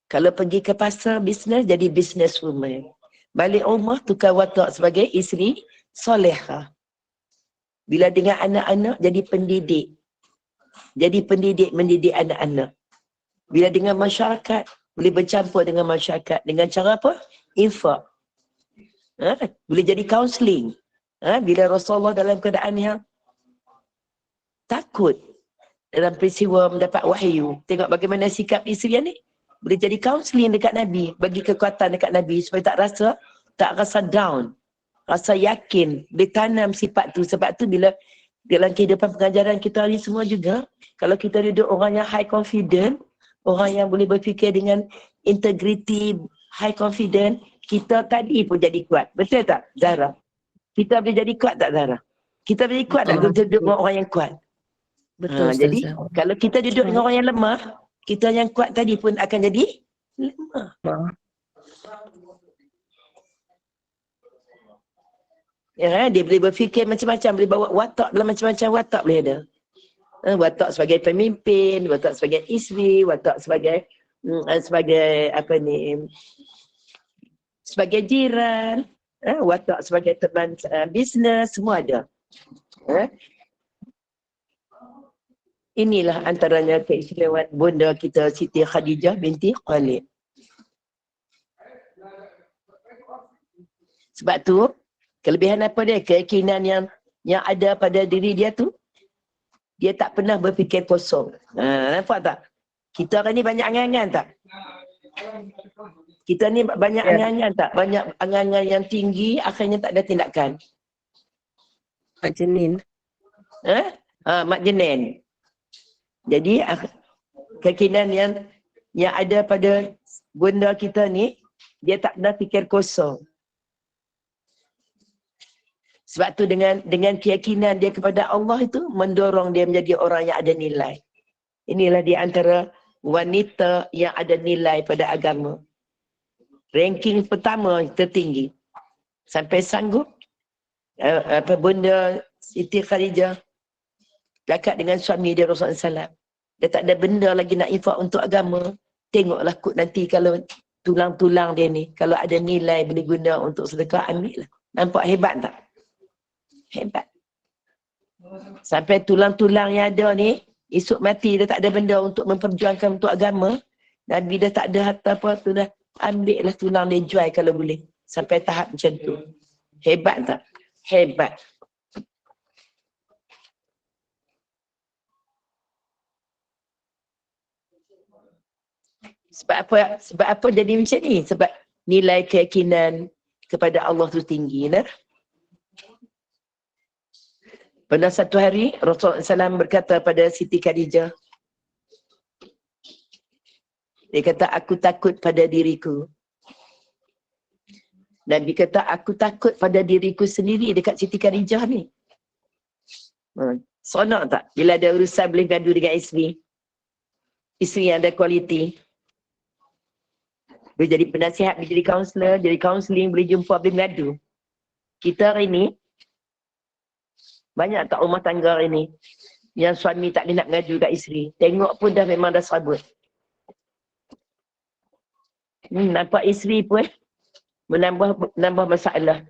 [SPEAKER 2] Kalau pergi ke pasar bisnes, jadi business woman. Balik rumah, tukar watak sebagai isteri solehah. Bila dengan anak-anak, jadi pendidik. Jadi pendidik mendidik anak-anak. Bila dengan masyarakat, boleh bercampur dengan masyarakat. Dengan cara apa? Infak. Boleh jadi counselling. Bila Rasulullah dalam keadaan yang takut dalam peristiwa mendapat wahyu. Tengok bagaimana sikap isteri ni. Boleh jadi counselling dekat Nabi. Bagi kekuatan dekat Nabi supaya tak rasa down. Rasa yakin. Boleh tanam sifat tu. Sebab tu bila dalam kehidupan pengajaran kita ni semua juga, kalau kita duduk orang yang high confident, orang yang boleh berfikir dengan integrity, high confident, kita tadi pun jadi kuat. Betul tak, Zahra? Kita boleh jadi kuat tak, Zahra? Kita boleh kuat tak kita duduk dengan orang yang kuat?
[SPEAKER 4] Betul,
[SPEAKER 2] jadi, kalau kita duduk dengan orang yang lemah, kita yang kuat tadi pun akan jadi lemah. Dia boleh berfikir macam-macam, boleh bawa watak dalam macam-macam watak boleh ada. Watak sebagai pemimpin, watak sebagai isteri, watak sebagai sebagai jiran, watak sebagai teman bisnes, semua ada. Inilah antaranya keistimewaan bunda kita Siti Khadijah binti Khalid. Sebab tu, kelebihan apa dia? Keyakinan yang ada pada diri dia tu, dia tak pernah berfikir kosong. Nampak tak? Kita ni banyak angan-angan tak? Kita ni banyak angan-angan tak? Banyak angan-angan yang tinggi, akhirnya tak ada tindakan.
[SPEAKER 4] Mak Jenin.
[SPEAKER 2] Mak Jenin. Jadi keyakinan yang ada pada bunda kita ni, dia tak pernah fikir kosong. Sebab tu dengan keyakinan dia kepada Allah itu mendorong dia menjadi orang yang ada nilai. Inilah di antara wanita yang ada nilai pada agama. Ranking pertama tertinggi. Sampai sanggup bunda Siti Khadijah dekat dengan suami dia Rasulullah SAW. Dia tak ada benda lagi nak infak untuk agama. Tengoklah kot nanti kalau tulang-tulang dia ni, kalau ada nilai boleh guna untuk sedekah, ambil lah. Nampak hebat tak? Hebat. Sampai tulang-tulang yang ada ni, esok mati dia tak ada benda untuk memperjuangkan untuk agama. Nabi dah tak ada harta apa tu dah. Ambil lah tulang dia, jual kalau boleh. Sampai tahap macam tu. Hebat tak? Hebat. Sebab apa jadi macam ni? Sebab nilai keyakinan kepada Allah tu tinggi. Nah? Pada satu hari, Rasulullah SAW berkata pada Siti Khadijah, dia kata, aku takut pada diriku. Nabi kata, aku takut pada diriku sendiri dekat Siti Khadijah ni. Sonok tak? Bila ada urusan boleh gaduh dengan isteri. Isteri yang ada kualiti. Boleh jadi penasihat, boleh jadi kaunselor, jadi kaunseling, boleh jumpa, boleh mengadu. Kita hari ni, banyak tak rumah tangga hari ni yang suami tak boleh nak mengadu kat isteri. Tengok pun dah memang dah serabut. Nampak isteri pun menambah masalah.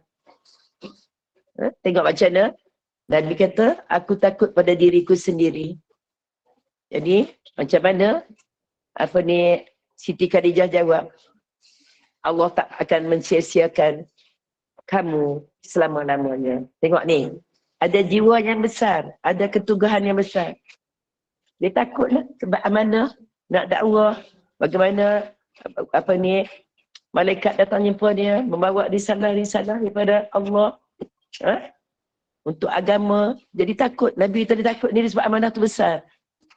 [SPEAKER 2] Tengok macam mana. Nabi kata, aku takut pada diriku sendiri. Jadi, macam mana Siti Khadijah jawab, Allah tak akan mensia-siakan kamu selama-lamanya. Tengok ni, ada jiwa yang besar, ada ketugahan yang besar. Dia takutlah sebab amanah nak dakwah, bagaimana malaikat datang jumpa dia, membawa risalah-risalah daripada Allah untuk agama. Jadi takut, Nabi tadi takut ni sebab amanah tu besar.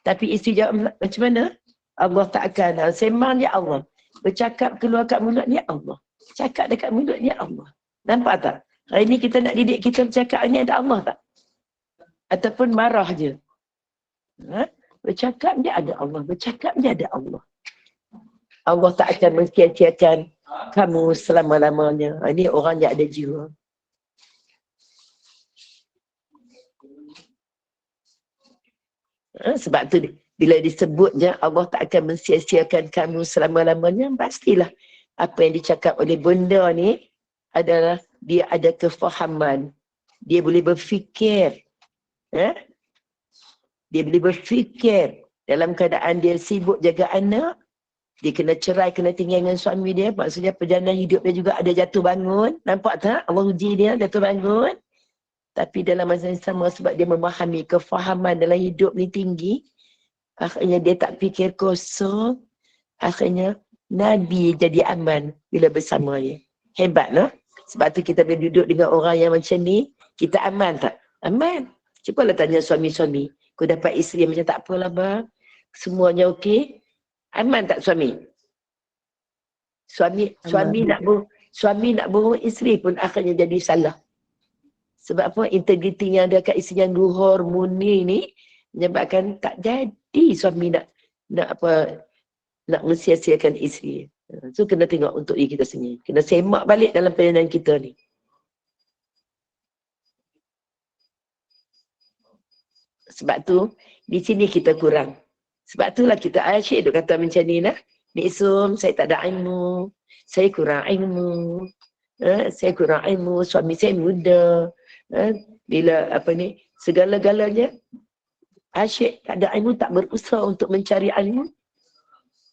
[SPEAKER 2] Tapi isteri jawab macam mana? Allah tak akan. Sembang dia Allah. Bercakap keluar kat mulut dia Allah. Cakap dekat mulut dia Allah. Nampak tak? Hari ni kita nak didik kita bercakap ni ada Allah tak? Ataupun marah je. Bercakap dia ada Allah. Bercakap dia ada Allah. Allah tak akan mensia-siakan kamu selama-lamanya. Ini orang yang ada jiwa. Sebab tu bila disebut je Allah tak akan mensia-siakan kamu selama-lamanya, pastilah apa yang dicakap oleh bunda ni adalah dia ada kefahaman. Dia boleh berfikir. Dia boleh berfikir dalam keadaan dia sibuk jaga anak. Dia kena cerai, kena tinggal dengan suami dia. Maksudnya perjalanan hidup dia juga ada jatuh bangun. Nampak tak? Allah uji dia jatuh bangun. Tapi dalam masa yang sama sebab dia memahami kefahaman dalam hidup ni tinggi. Akhirnya dia tak fikir kosong. Akhirnya Nabi jadi aman bila bersama dia. Hebat no? Sebab tu kita boleh duduk dengan orang yang macam ni. Kita aman tak? Aman. Cubalah tanya suami-suami. Kau dapat isteri macam tak apalah bang. Semuanya okey. Aman tak suami? Suami nak bohong isteri pun akhirnya jadi salah. Sebab apa? Integriti yang ada kat isteri yang luhur, murni ni menyebabkan tak jadi suami nak mensia-siakan isteri. So kena tengok untuk diri kita sendiri. Kena semak balik dalam perjalanan kita ni. Sebab tu di sini kita kurang. Sebab itulah kita asyik duk kata macam ni lah. Nik Som, saya tak ada ilmu. Saya kurang ilmu. Saya kurang ilmu. Suami saya muda. Bila segala-galanya asyik tak ada ilmu, tak berusaha untuk mencari ilmu.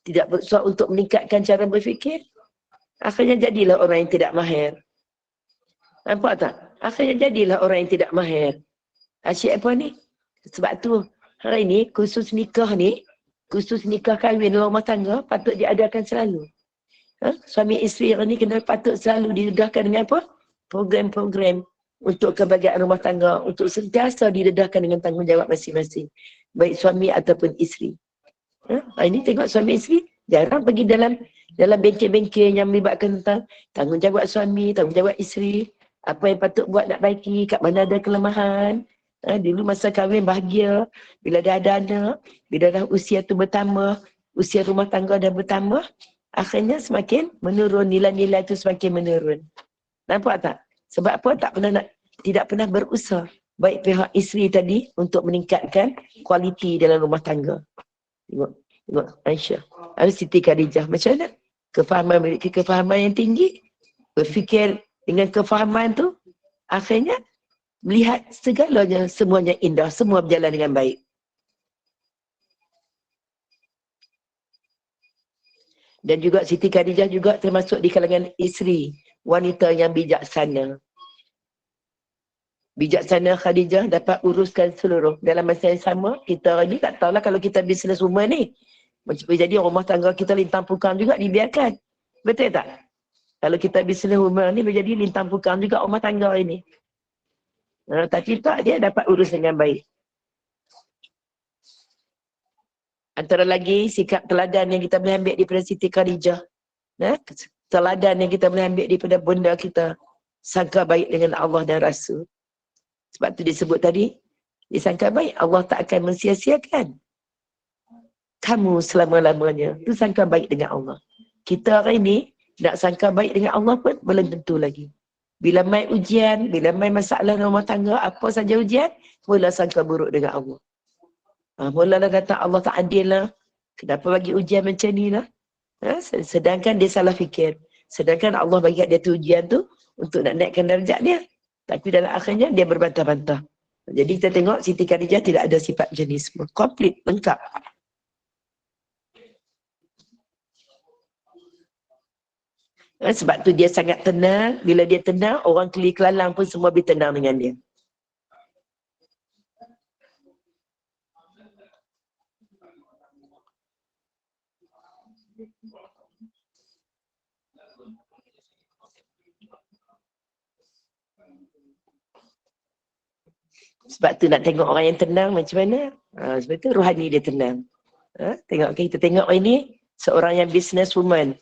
[SPEAKER 2] Tidak berusaha untuk meningkatkan cara berfikir. Akhirnya jadilah orang yang tidak mahir. Nampak tak? Akhirnya jadilah orang yang tidak mahir. Asyik apa ni? Sebab tu hari ni khusus nikah kahwin rumah tangga patut diadakan selalu. Suami isteri hari ni kena patut selalu didedahkan dengan apa? Program-program untuk kebahagiaan rumah tangga, untuk sentiasa didedahkan dengan tanggungjawab masing-masing. baik suami ataupun isteri. Ini tengok suami isteri jarang pergi dalam bengkel-bengkel yang melibatkan tentang tanggungjawab suami, tanggungjawab isteri, apa yang patut buat nak baiki, kat mana ada kelemahan. Dulu masa kahwin bahagia, bila dah ada anak, bila dah usia tu bertambah, usia rumah tangga dah bertambah, akhirnya semakin menurun, nilai-nilai tu semakin menurun. Nampak tak? Sebab apa? Tidak pernah berusaha baik pihak isteri tadi untuk meningkatkan kualiti dalam rumah tangga. Tengok Aisyah. Ada Siti Khadijah. Macam mana? Memiliki kefahaman yang tinggi. Berfikir dengan kefahaman tu, akhirnya melihat segalanya, semuanya indah, semua berjalan dengan baik. Dan juga Siti Khadijah juga termasuk di kalangan isteri, wanita yang bijaksana. Bijaksana Khadijah dapat uruskan seluruh. Dalam masa yang sama, kita ni tak tahulah kalau kita business woman ni. Jadi rumah tangga kita lintang pukang juga dibiarkan. Betul tak? Kalau kita business woman ni menjadi lintang pukang juga rumah tangga ini. Tapi tak, dia dapat urus dengan baik. Antara lagi sikap teladan yang kita boleh ambil daripada Siti Khadijah. Teladan yang kita boleh ambil daripada bunda kita. Sangka baik dengan Allah dan Rasul. Sebab tu disebut tadi, disangka baik, Allah tak akan mensia-siakan kamu selama-lamanya. Tu sangka baik dengan Allah. Kita hari ni nak sangka baik dengan Allah pun belum tentu lagi. Bila main ujian, bila main masalah rumah tangga, apa saja ujian, mula sangka buruk dengan Allah. Mulalah kata Allah tak adil lah. Kenapa bagi ujian macam ni lah? Sedangkan dia salah fikir. Sedangkan Allah bagi dia tu ujian tu untuk nak naikkan darjat dia. Tapi dalam akhirnya dia berbantah-bantah. Jadi kita tengok Siti Khadijah tidak ada sifat macam ni semua. Komplit, lengkap. Sebab tu dia sangat tenang. Bila dia tenang, orang keli-kelalang pun semua boleh tenang dengan dia. Sebab tu nak tengok orang yang tenang macam mana. Sebab tu rohani dia tenang. Kita tengok ini seorang yang business woman.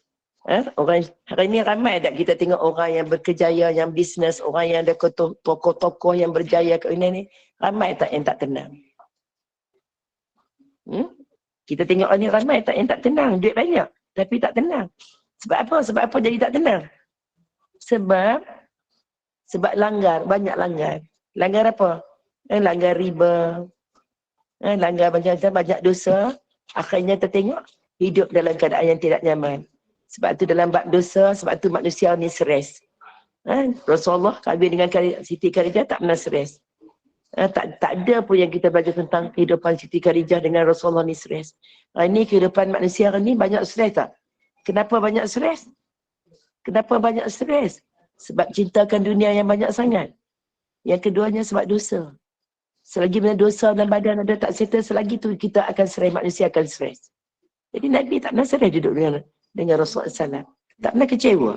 [SPEAKER 2] Orang hari ni ramai tak kita tengok orang yang berkejaya, yang bisnes, orang yang ada tokoh-tokoh yang berjaya kat ini ni, ramai tak yang tak tenang? Kita tengok orang ni ramai tak yang tak tenang, duit banyak tapi tak tenang. Sebab apa? Sebab apa jadi tak tenang? Sebab langgar, banyak langgar. Langgar apa? Langgar riba. Langgar macam-macam, banyak dosa. Akhirnya tertengok hidup dalam keadaan yang tidak nyaman. Sebab tu dalam bab dosa, sebab tu manusia ni stres. Rasulullah kahwin dengan Siti Khadijah tak pernah stres. Tak ada pun yang kita belajar tentang kehidupan Siti Khadijah dengan Rasulullah ni stres. Ini kehidupan manusia ni banyak stres tak? Kenapa banyak stres? Kenapa banyak stres? Sebab cintakan dunia yang banyak sangat. Yang keduanya sebab dosa. Selagi mana dosa dalam badan ada tak settle, selagi tu kita akan stres, manusia akan stres. Jadi Nabi tak pernah stres duduk dengan Rasulullah SAW. Tak pernah kecewa.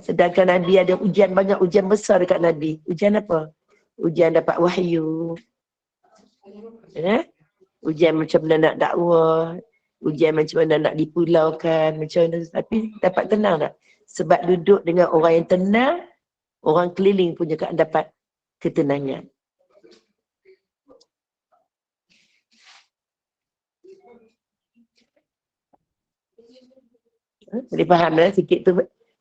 [SPEAKER 2] Sedangkan Nabi ada ujian, banyak ujian besar dekat Nabi. Ujian apa? Ujian dapat wahyu. Ujian macam mana nak dakwah. Ujian macam mana nak dipulaukan. Macam mana. Tapi dapat tenang tak? Sebab duduk dengan orang yang tenang, orang keliling punya akan dapat ketenangan. Boleh faham lah sikit tu.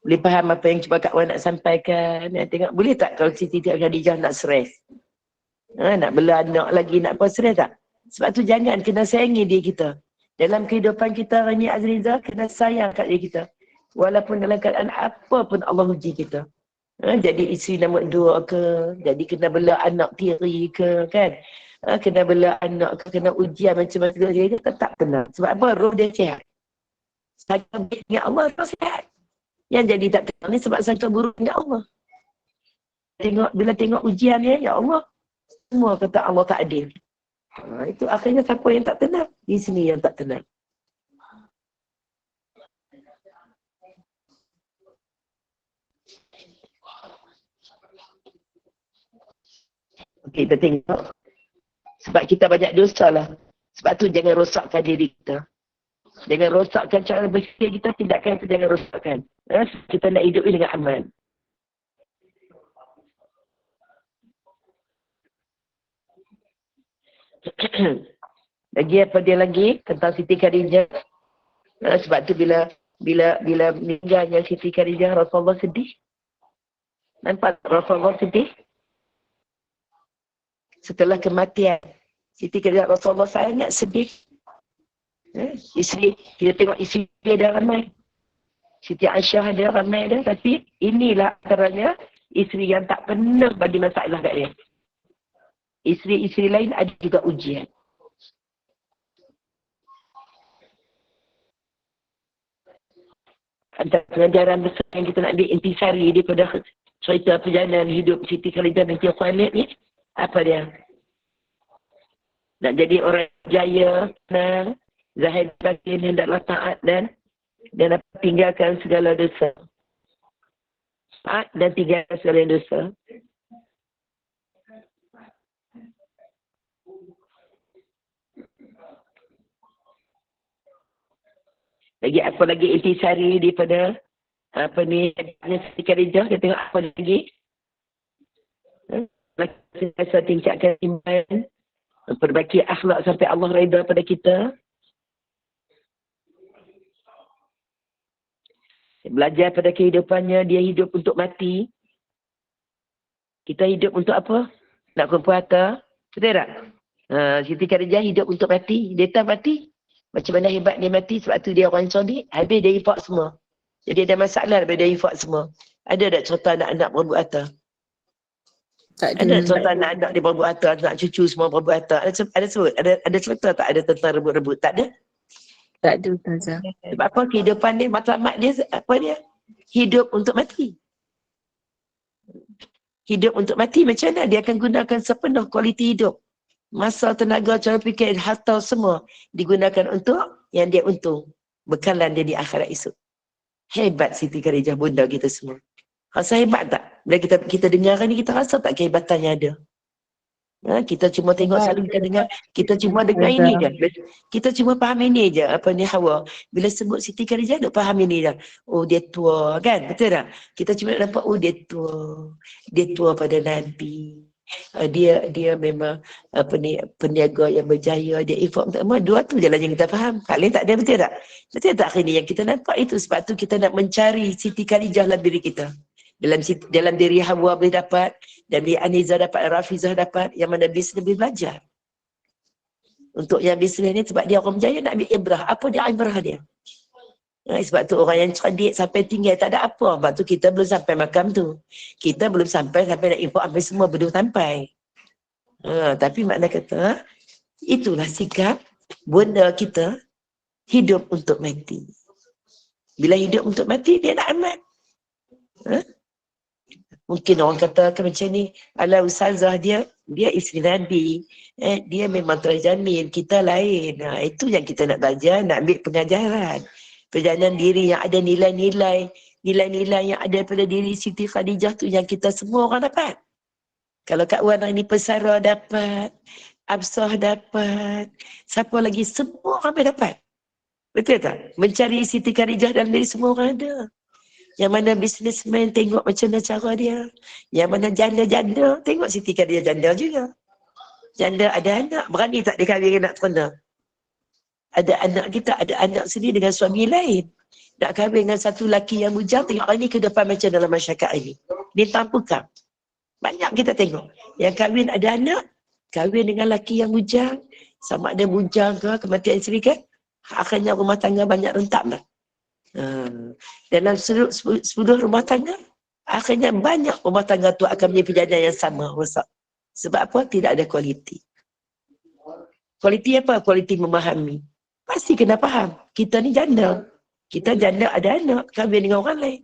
[SPEAKER 2] Boleh faham apa yang cuba Kak Wan nak sampaikan. Tengok boleh tak kalau Siti Khadijah nak stres? Nak bela anak lagi, nak apa, stres tak? Sebab tu jangan kena sayangi dia kita. Dalam kehidupan kita hari ni Azriza, kena sayang kat dia kita. Walaupun dalam keadaan apa pun Allah uji kita. Jadi isteri nombor 2 ke, jadi kena bela anak tiri ke, kan? Kena bela anak ke, kena ujian macam-macam, dia tetap tenang. Sebab apa? Roh dia sihat. Sangka baik dengan Allah, roh sihat. Yang jadi tak tenang ni sebab sangka buruk dengan Allah. Bila tengok ujian ni, ya Allah, semua kata Allah tak adil. Itu akhirnya siapa yang tak tenang? Di sini yang tak tenang. Okey, kita tengok. Sebab kita banyak dosa lah. Sebab tu jangan rosakkan diri kita. Jangan rosakkan cara berfikir kita, tindakan kita jangan rosakkan. Kita nak hidup dengan aman. Lagi apa dia lagi tentang Siti Khadijah? Sebab tu bila meninggalnya Siti Khadijah, Rasulullah sedih. Nampak Rasulullah sedih? Setelah kematian Siti Khadijah, Rasulullah sangat sedih. Isteri, kita tengok isteri dia dah ramai. Siti Aisyah dia ramai dah, tapi inilah antaranya isteri yang tak pernah bagi masalah kat dia. Isteri-isteri lain ada juga ujian. Antara pengajaran besar yang kita nak ambil intisari daripada cerita perjalanan hidup Siti Khadijah binti Khuwailid ni, apa dia? Nak jadi orang jaya, tenang, zahid batin, hendaklah taat dan dapat tinggalkan segala dosa. Taat dan tinggalkan segala dosa. Lagi apa lagi intisari daripada apa ni Siti Khadijah, kita tengok apa lagi. Lagi tingkatkan iman, perbaiki akhlak sampai Allah redha pada kita. Belajar pada kehidupannya, dia hidup untuk mati. Kita hidup untuk apa? Nak kumpul harta. Betul tak? Siti Khadijah hidup untuk mati. Dia tak mati. Macam mana hebat dia mati, sebab tu dia orang cerdik. Habis dia infak semua. Jadi ada masalah habis dia infak semua. Ada tak cerita anak-anak berebut harta?
[SPEAKER 4] Tak ada.
[SPEAKER 2] Ada cerita anak-anak dia berebut harta, anak cucu semua berebut harta. Ada cerita tak ada tentang rebut-rebut? Tak ada.
[SPEAKER 4] Tak ada, Ustazah.
[SPEAKER 2] Sebab apa? Kehidupan dia, matlamat dia, apa dia? Hidup untuk mati. Hidup untuk mati macam mana? Dia akan gunakan sepenuh kualiti hidup. Masa, tenaga, cara fikir, harta semua digunakan untuk yang dia untung. Bekalan dia di akhirat esok. Hebat Siti Khadijah, bunda kita semua. Rasa hebat tak? Bila kita dengar ni, kita rasa tak kehebatannya ada? Kita cuma tengok selalu kita dengar, kita cuma dengar ini je. Kita cuma faham ini je, apa ni Hawa. Bila sebut Siti Khadijah, duk faham ini je. Oh dia tua kan, betul tak? Kita cuma nampak, oh dia tua pada Nabi. Dia memang apa ni peniaga yang berjaya, dia infak semua. Dua tu je lah yang kita faham. Hal lain tak ada, betul tak? Betul tak akhirnya yang kita nampak itu? Sebab tu kita nak mencari Siti Khadijah dalam diri kita. Dalam diri Hawa boleh dapat, dan diri Anizah dapat, Rafizah dapat, yang mana bisnes lebih belajar. Untuk yang bisnes ni, sebab dia orang berjaya nak ambil ibrah. Apa dia ibrah dia? Sebab tu orang yang cerdik sampai tinggal tak ada apa. Sebab tu kita belum sampai makam tu. Kita belum sampai nak infak sampai semua belum sampai. Tapi makna kata, itulah sikap bunda kita hidup untuk mati. Bila hidup untuk mati, dia nak amat. Mungkin orang katakan macam ni, ala ustazah dia isteri Nabi. Dia memang terjamin, kita lain. Itu yang kita nak belajar, nak ambil pengajaran. Perjalanan diri yang ada nilai-nilai yang ada pada diri Siti Khadijah tu yang kita semua orang dapat. Kalau Kak Wan ni Pesara dapat, Absah dapat, siapa lagi, semua orang dapat. Betul tak? Mencari Siti Khadijah dalam diri semua orang ada. Yang mana businessman tengok macam mana cara dia. Yang mana janda-janda tengok Siti Khadijah janda juga. Janda ada anak, berani tak dia kahwin dengan nak terkenal? Ada anak kita, ada anak sendiri dengan suami lain. Nak kahwin dengan satu lelaki yang bujang, tengok ini ke depan macam dalam masyarakat ini. Dia tampukkan. Banyak kita tengok. Yang kahwin ada anak, kahwin dengan lelaki yang bujang, sama ada bujang ke, kematian isteri kan, akhirnya rumah tangga banyak rentak lah. Dalam 10 rumah tangga, akhirnya banyak rumah tangga tu akan menjadi perjalanan yang sama, rosak. Sebab apa? Tidak ada kualiti. Kualiti apa? Kualiti memahami. Pasti kena faham. Kita ni janda. Kita janda ada anak, kahwin dengan orang lain.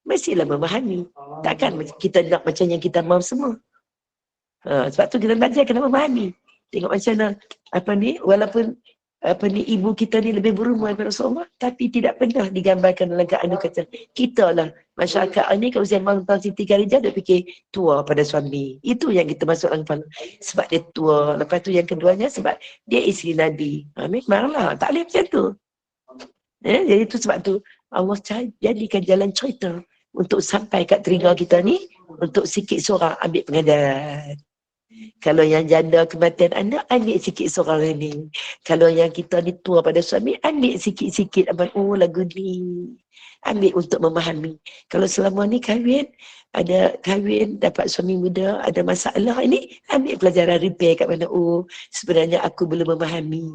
[SPEAKER 2] Mestilah memahami. Takkan kita nak macam yang kita mahu semua. Sebab tu kita belajar kena memahami. Tengok macam mana, apa ni, walaupun ibu kita ni lebih berumur daripada Rasulullah, tapi tidak pernah digambarkan dalam keadaan kata kita lah masyarakat ni kalau sembang tentang Siti Khadijah dia fikir tua pada suami. Itu yang kita masuk dalam kepala. Sebab dia tua. Lepas tu yang keduanya sebab dia isteri Nabi. Memanglah tak boleh macam tu. Jadi itu sebab tu Allah jadikan jalan cerita untuk sampai kat telinga kita ni untuk sikit seorang ambil pengajaran. Kalau yang janda kematian anak, ambil sikit seorang ni. Kalau yang kita ni tua pada suami, ambil sikit-sikit. Oh lagu ni. Ambil untuk memahami. Kalau selama ni kahwin, dapat suami muda, ada masalah ini, ambil pelajaran repair kat mana. Oh, sebenarnya aku belum memahami.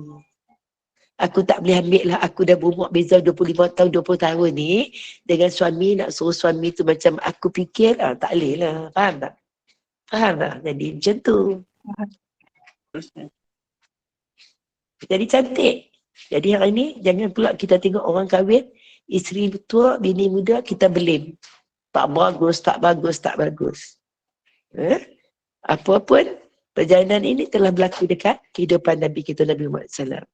[SPEAKER 2] Aku tak boleh ambil lah, aku dah berumur beza 25 tahun, 20 tahun ni. Dengan suami, nak suruh suami tu macam aku fikir, tak boleh lah. Faham tak? Faham tak? Jadi macam tu. Jadi cantik. Jadi hari ni jangan pula kita tengok orang kahwin, isteri tua, bini muda, kita blame. Tak bagus, tak bagus, tak bagus. Apapun, perjalanan ini telah berlaku dekat kehidupan Nabi kita Nabi Muhammad SAW.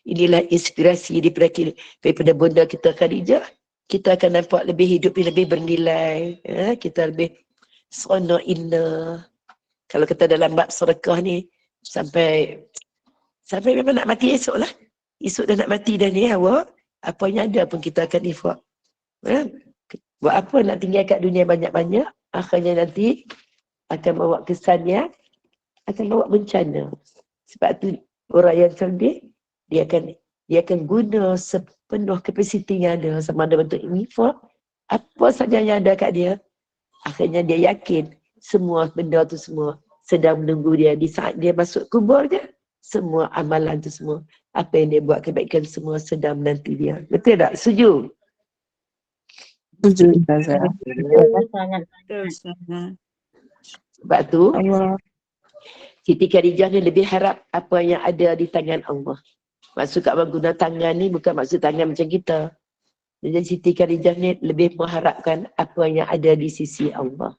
[SPEAKER 2] Inilah inspirasi daripada bunda kita Khadijah. Kita akan nampak lebih hidup lebih bernilai. Kita lebih seronok inna. Kalau kita dalam bab sedekah ni sampai memang nak mati esok lah. Esok dah nak mati dah ni awak. Apa yang ada pun kita akan infak. Buat apa nak tinggal kat dunia banyak-banyak. Akhirnya nanti akan bawa kesan yang akan bawa bencana. Sebab tu orang yang cerdik dia akan guna sepenuh kapasiti yang ada. Sama ada bentuk infak. Apa saja yang ada kat dia. Akhirnya dia yakin semua benda tu semua sedang menunggu dia. Di saat dia masuk kubur dia, semua amalan tu semua, apa yang dia buat kebaikan semua sedang menanti dia. Betul tak? Setuju?
[SPEAKER 4] Setuju, Ustazah.
[SPEAKER 2] Sebab tu, Siti Khadijah ni lebih harap apa yang ada di tangan Allah. Maksud kat guna tangan ni bukan maksud tangan macam kita. Jadi Siti Khadijah ni lebih mengharapkan apa yang ada di sisi Allah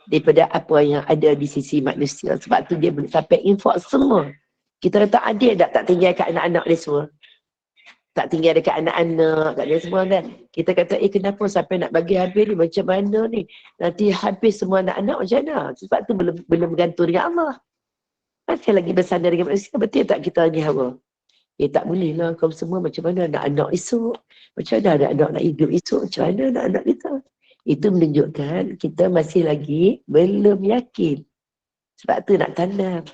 [SPEAKER 2] daripada apa yang ada di sisi manusia. Sebab tu dia boleh sampai infak semua. Kita kata adil tak tinggal kat anak-anak dia semua. Tak tinggal dekat anak-anak kat dia semua kan. Kita kata kenapa sampai nak bagi habis ni macam mana ni. Nanti habis semua anak-anak macam mana. Sebab tu belum bergantung dengan Allah. Masih lagi bersandar dengan manusia. Betul tak kita ni hawa? Tak boleh lah kau semua macam mana nak anak esok. Macam mana anak nak hidup esok. Macam mana nak anak kita. Itu menunjukkan kita masih lagi belum yakin. Sebab tu nak tanam.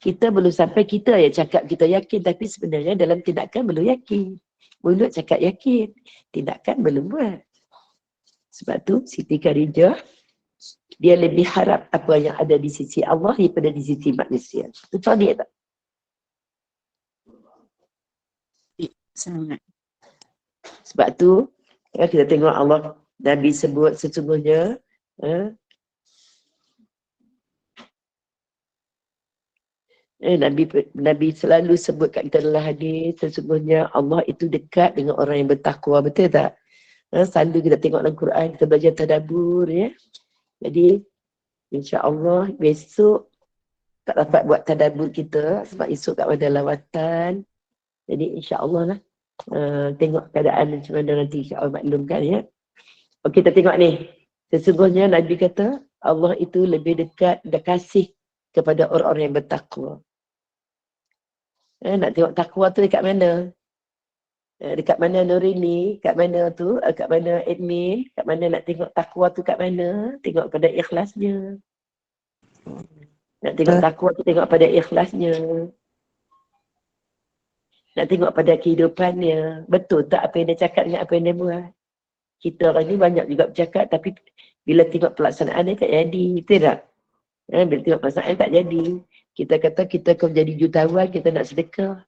[SPEAKER 2] Kita belum sampai kita yang cakap kita yakin. Tapi sebenarnya dalam tindakan belum yakin. Mulut cakap yakin. Tindakan belum buat. Sebab tu Siti Khadijah dia lebih harap apa yang ada di sisi Allah daripada di sisi manusia. Betul dia tak?
[SPEAKER 3] Sangat.
[SPEAKER 2] Sebab tu kita tengok Allah Nabi sebut sesungguhnya Nabi selalu sebut kat kita dalam hadis sesungguhnya Allah itu dekat dengan orang yang bertakwa. Betul tak? Selalu kita tengok dalam Quran, kita belajar tadabbur ya. Jadi insya-Allah besok tak dapat buat tadabbur kita sebab esok kat ada lawatan. Jadi insya-Allah lah tengok keadaan macam mana nanti insya-Allah maklumkan ya. Okey, kita tengok ni. Sesungguhnya Nabi kata Allah itu lebih dekat dan kasih kepada orang-orang yang bertakwa. Nak tengok takwa tu dekat mana? Dekat mana Nurini? Kat mana tu? Kat mana admin? Kat mana nak tengok takwa tu kat mana? Tengok pada ikhlasnya. Nak tengok takwa tu tengok pada ikhlasnya. Nak tengok pada kehidupannya. Betul tak apa yang dia cakap dengan apa yang dia buat? Kita orang ni banyak juga bercakap tapi bila tengok pelaksanaan dia tak jadi. Betul tak? Bila tengok pelaksanaan tak jadi. Kita kata kita kau jadi jutawan, kita nak sedekah.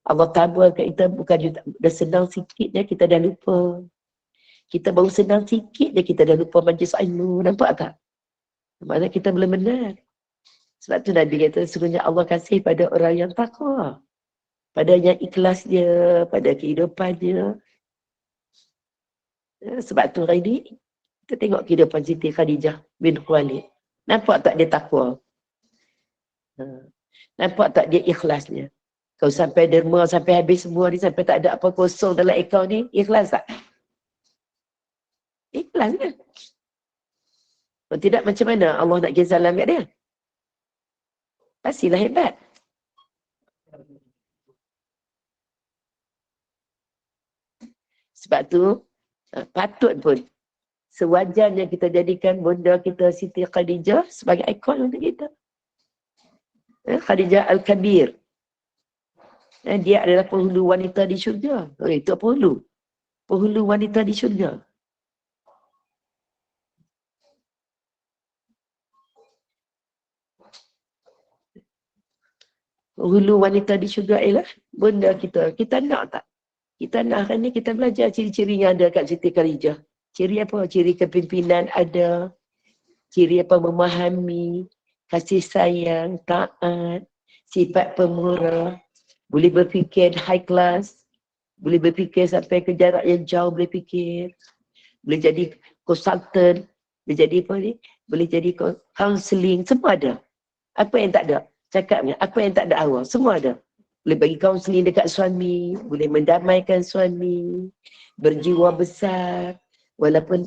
[SPEAKER 2] Allah tabur kat kita bukan juta. Dah senang sikit je kita dah lupa. Kita baru senang sikit je kita dah lupa majlis ilmu. Nampak tak? Maksudnya kita belum benar. Sebab tu Nabi kata sesungguhnya Allah kasih pada orang yang takwa. Pada yang ikhlas dia, pada kehidupan dia. Sebab tu hari ni, kita tengok kehidupan Siti Khadijah bin Khuwailid. Nampak tak dia takwa? Nampak tak dia ikhlasnya? Kau sampai derma, sampai habis semua ni, sampai tak ada apa kosong dalam akaun ni, ikhlas tak? Ikhlas kan? Kalau tidak macam mana Allah nak kirim salam kat dia? Pastilah hebat. Sebab tu, patut pun sewajarnya kita jadikan bunda kita Siti Khadijah sebagai ikon untuk kita. Khadijah Al-Kabir. Dia adalah penghulu wanita di syurga. Itu penghulu. Penghulu wanita di syurga. Penghulu wanita di syurga ialah bunda kita. Kita nak tak? Kita nak hari ni kita belajar ciri-ciri yang ada kat Siti Khadijah. Ciri apa? Ciri kepimpinan ada. Ciri apa? Memahami. Kasih sayang. Taat. Sifat pemurah. Boleh berfikir high class. Boleh berfikir sampai ke jarak yang jauh boleh fikir. Boleh jadi konsultan. Boleh jadi apa ni? Boleh jadi counselling. Semua ada. Apa yang tak ada? Cakapnya, apa yang tak ada awal? Semua ada. Boleh bagi counselling dekat suami. Boleh mendamaikan suami. Berjiwa besar. Walaupun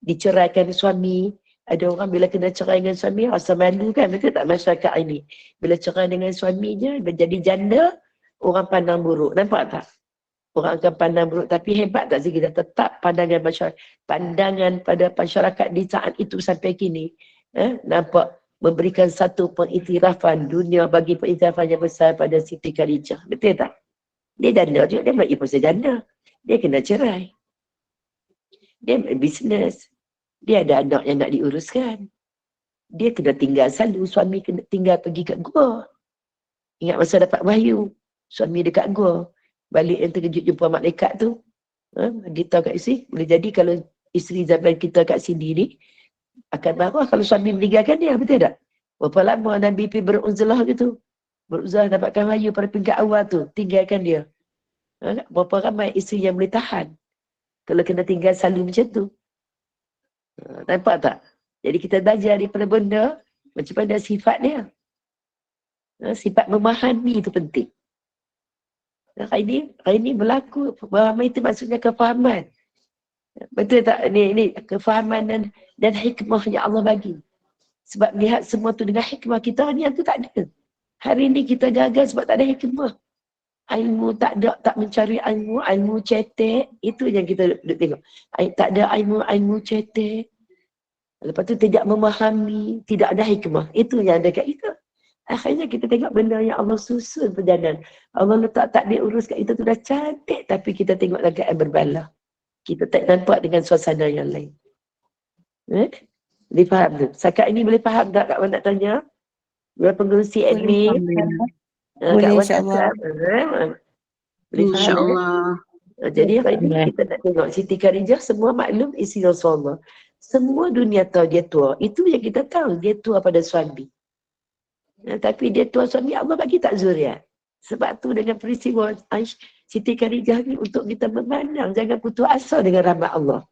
[SPEAKER 2] diceraikan suami. Ada orang bila kena cerai dengan suami, rasa malu kan? Betul tak masyarakat ini? Bila cerai dengan suaminya, menjadi janda, orang pandang buruk. Nampak tak? Orang akan pandang buruk. Tapi hebat tak sih kita tetap pandangan masyarakat. Pandangan pada masyarakat di saat itu sampai kini. Nampak memberikan satu pengiktirafan dunia bagi pengiktirafan yang besar pada Siti Khadijah. Betul tak? Dia janda juga. Dia bagi pasal janda. Dia kena cerai. Dia bisnes. Dia ada anak yang nak diuruskan. Dia kena tinggal selalu. Suami kena tinggal pergi kat gua. Ingat masa dapat wahyu. Suami dekat gua. Balik yang terkejut jumpa malaikat tu. Dia tahu kat isteri. Boleh jadi kalau isteri zaman kita kat sini ni. Akan marah kalau suami meninggalkan dia. Betul tak? Berapa lama Nabi pergi beruzlah gitu. Beruzlah dapatkan wahyu pada peringkat awal tu. Tinggalkan dia. Berapa ramai isteri yang boleh tahan. Kalau kena tinggal selalu macam tu. Nampak tak? Jadi kita belajar daripada benda. Macam mana sifat dia. Sifat memahami itu penting. Hari ini berlaku. Memahami itu maksudnya kefahaman. Betul tak? Ini kefahaman dan hikmah yang Allah bagi. Sebab lihat semua tu dengan hikmah kita, hari ni tu tak ada. Hari ni kita gagal sebab tak ada hikmah. Ilmu tak ada, tak mencari ilmu, ilmu cetek. Itu yang kita tengok. Tak ada ilmu cetek. Lepas tu tidak memahami, tidak ada hikmah. Itu yang ada kat kita. Akhirnya kita tengok benda yang Allah susun perjalanan. Allah letak takdir urus kat kita tu dah cantik. Tapi kita tengok lagi yang berbalah. Kita tak nampak dengan suasana yang lain. Boleh faham tu? Setakat ini boleh faham tak Kak Wan nak tanya? Boleh pengerusi admin?
[SPEAKER 4] Boleh insyaAllah.
[SPEAKER 2] Boleh faham?
[SPEAKER 3] InsyaAllah.
[SPEAKER 2] Jadi hari ini kita nak tengok Siti Khadijah semua maklum isteri Rasulullah. Semua dunia tahu dia tua. Itu yang kita tahu. Dia tua pada suami. Tapi dia tua suami Allah bagi tak zuriat. Sebab tu dengan peristiwa Siti Khadijah ni untuk kita memandang. Jangan putus asa dengan rahmat Allah.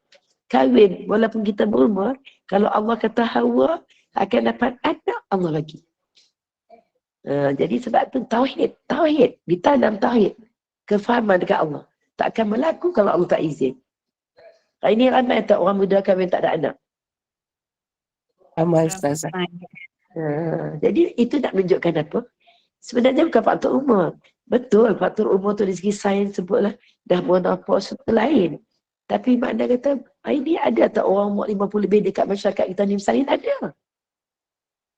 [SPEAKER 2] Kahwin walaupun kita berumur. Kalau Allah kata Hawa akan dapat anak Allah bagi. Jadi sebab tu tauhid. Ditanam tauhid. Kefahaman dekat Allah. Tak akan berlaku kalau Allah tak izin. Hari ni ramai tak orang muda kahwin tak ada anak.
[SPEAKER 4] Amal Ustazah.
[SPEAKER 2] Jadi itu nak menunjukkan apa? Sebenarnya bukan faktor umur. Betul, faktor umur tu dari segi sains sebutlah dah menopause lain. Tapi makna kata, hari ni ada tak orang umur 50 lebih dekat masyarakat kita ni bersalin? Ada.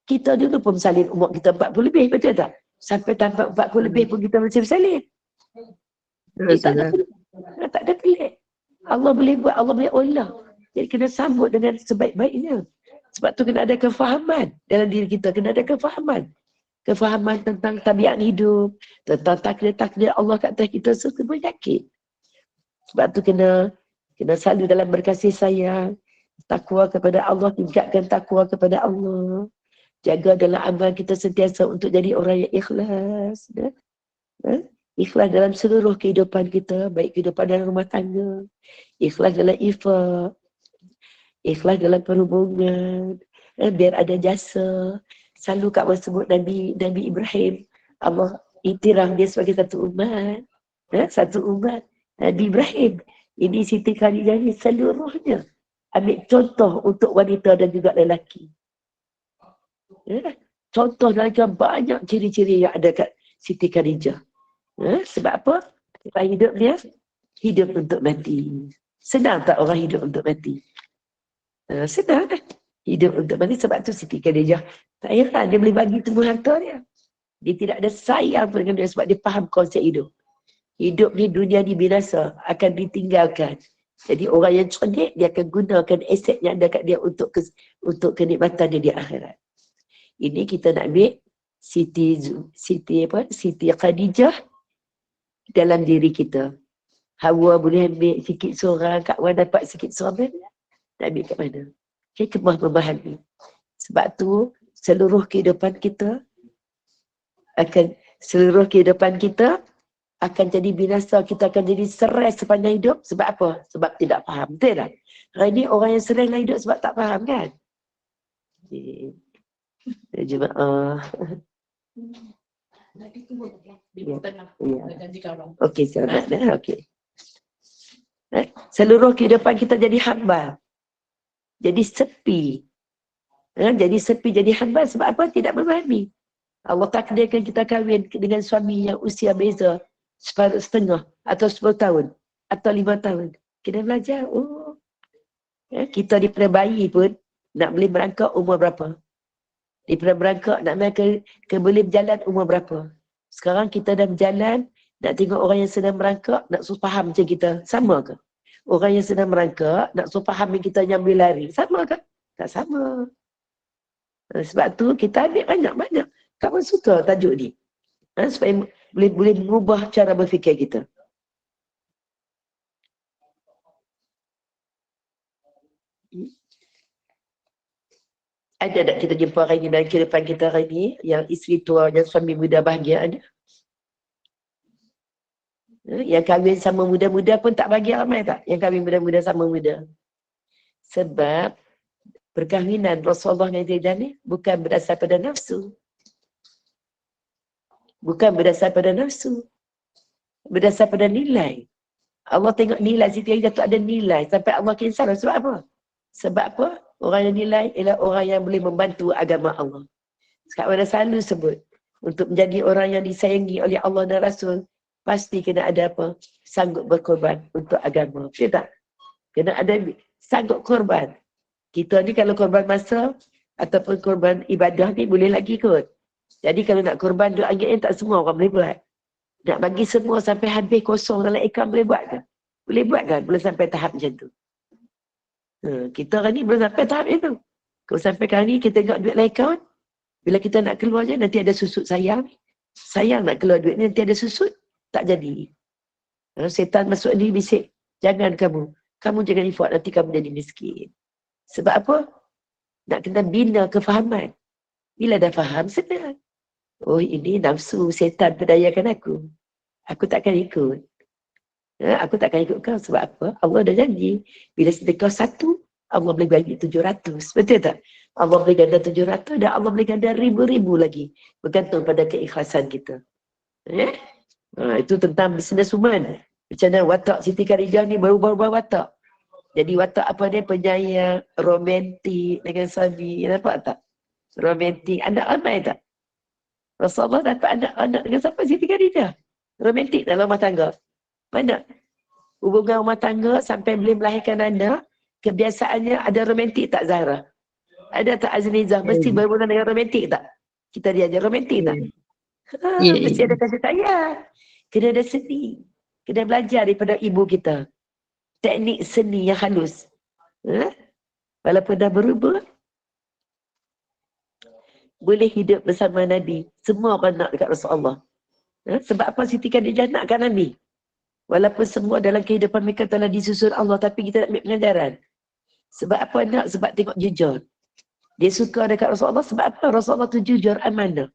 [SPEAKER 2] Kita dulu pun bersalin umur kita 40 lebih, betul tak? Sampai tanpa 40 lebih pun kita masih bersalin. Tak ada pelik. Allah boleh buat, Allah boleh olah. Jadi kena sambut dengan sebaik-baiknya. Sebab tu kena ada kefahaman dalam diri kita. Kena ada kefahaman. Kefahaman tentang tabiat hidup. Tentang takdir-takdir Allah kat atas kita. Semua yakin. Sebab tu kena selalu dalam berkasih sayang. Takwa kepada Allah. Tingkatkan takwa kepada Allah. Jaga dalam amal kita sentiasa untuk jadi orang yang ikhlas. Ikhlas dalam seluruh kehidupan kita. Baik kehidupan dalam rumah tangga. Ikhlas dalam infak. Ikhlas dalam perhubungan. Biar ada jasa. Selalu Kak sebut Nabi Ibrahim. Allah iktiraf dia sebagai satu umat. Satu umat Nabi Ibrahim. Ini Siti Khadijah ni seluruhnya ambil contoh untuk wanita dan juga lelaki. Contoh dalam banyak ciri-ciri yang ada kat Siti Khadijah. Sebab apa? Sebab hidup dia hidup untuk mati. Senang tak orang hidup untuk mati? Senang kan? Hidup untuk mati. Sebab tu Siti Khadijah tak heran dia boleh bagi tubuh harta dia. Dia tidak ada sayang dengan dia sebab dia faham konsep hidup. Hidup ni, dunia ni binasa, akan ditinggalkan. Jadi orang yang cerdik, dia akan gunakan aset yang ada kat dia untuk kenikmatan dia di akhirat. Ini kita nak ambil Siti Khadijah dalam diri kita. Hawa boleh ambil sikit seorang, Kak Wan dapat sikit seorang, nak ambil kat mana? Hikmah memahami. Sebab tu, seluruh kehidupan kita akan jadi binasa, kita akan jadi stres sepanjang hidup. Sebab apa? Sebab tidak faham. Betul tak? Hari ni orang yang stres lah hidup sebab tak faham kan? Jemaah. Okey, selamat dah. Okey. Seluruh kehidupan kita jadi hamba. Jadi sepi. Jadi sepi, jadi hamba sebab apa? Tidak memahami. Allah takdirkan kita kahwin dengan suami yang usia beza setengah atau 10 tahun atau 5 tahun. Kena belajar. Kita daripada bayi pun nak boleh merangkak umur berapa? Daripada merangkak nak boleh berjalan umur berapa? Sekarang kita dah berjalan, nak tengok orang yang sedang merangkak, nak suruh faham macam kita. Sama ke? Orang yang sedang merangkak, nak suruh faham kita yang boleh lari. Sama ke? Tak sama. Sebab tu kita ambil banyak-banyak. Kamu suka tajuk ni. Supaya boleh mengubah cara berfikir kita. Ada tak kita jumpa hari ni dalam kehidupan kita hari ni, yang isteri tua, yang suami muda bahagia ada? Yang kahwin sama muda-muda pun tak bahagia ramai tak? Yang kahwin muda-muda sama muda. Sebab perkahwinan Rasulullah ni bukan berdasar pada nafsu. Bukan berdasar pada nafsu. Berdasar pada nilai. Allah tengok nilai Siti Khadijah tu ada nilai. Sampai Allah kisah. Sebab apa? Sebab apa? Orang yang nilai ialah orang yang boleh membantu agama Allah. Sekarang ada selalu sebut. Untuk menjadi orang yang disayangi oleh Allah dan Rasul, pasti kena ada apa? Sanggup berkorban untuk agama. Betul tak? Kena ada sanggup korban. Kita ni kalau korban masa ataupun korban ibadah ni boleh lagi kot. Jadi kalau nak korban duit angin tak semua orang boleh buat. Nak bagi semua sampai habis kosong dalam akaun boleh buat ke? Boleh buat kan? Boleh sampai tahap macam tu. Kita hari ni belum sampai tahap itu. Kalau sampai kali ni kita tengok duit dalam akaun, bila kita nak keluar je nanti ada susut sayang. Sayang nak keluar duit ni nanti ada susut. Tak jadi. Setan masuk ni bisik. Jangan kamu. Kamu jangan effort nanti kamu jadi miskin. Sebab apa? Nak kena bina kefahaman. Bila dah faham, senang. Oh, ini nafsu setan perdayakan aku. Aku takkan ikut. Aku takkan ikut kau. Sebab apa? Allah dah janji. Bila sedekah satu, Allah boleh bagi 700. Betul tak? Allah boleh ganda 700 dan Allah boleh ganda ribu-ribu lagi. Bergantung pada keikhlasan kita. Itu tentang business woman. Macam mana watak Siti Khadijah ni baru-baru watak. Jadi watak apa dia? Penyayang, romantik dengan suami. Nampak tak? Romantik. Anak ramai tak? Rasulullah dapat anak dengan siapa? Siti Khadijah. Romantik dalam rumah tangga. Mana? Hubungan rumah tangga sampai boleh melahirkan anak, kebiasaannya ada romantik tak Zahra? Ada tak Azlizah? Mesti berhubungan dengan romantik tak? Kita diajar romantik tak? Mesti ada kasih sayang. Kena ada seni. Kena belajar daripada ibu kita. Teknik seni yang halus. Walaupun dah berubah, boleh hidup bersama Nabi. Semua orang nak dekat Rasulullah. Sebab apa Siti Khadijah nakkan Nabi? Walaupun semua dalam kehidupan mereka telah disusun Allah, tapi kita nak ambil pengajaran. Sebab apa nak? Sebab tengok jujur. Dia suka dekat Rasulullah sebab apa? Rasulullah tu jujur, amanah.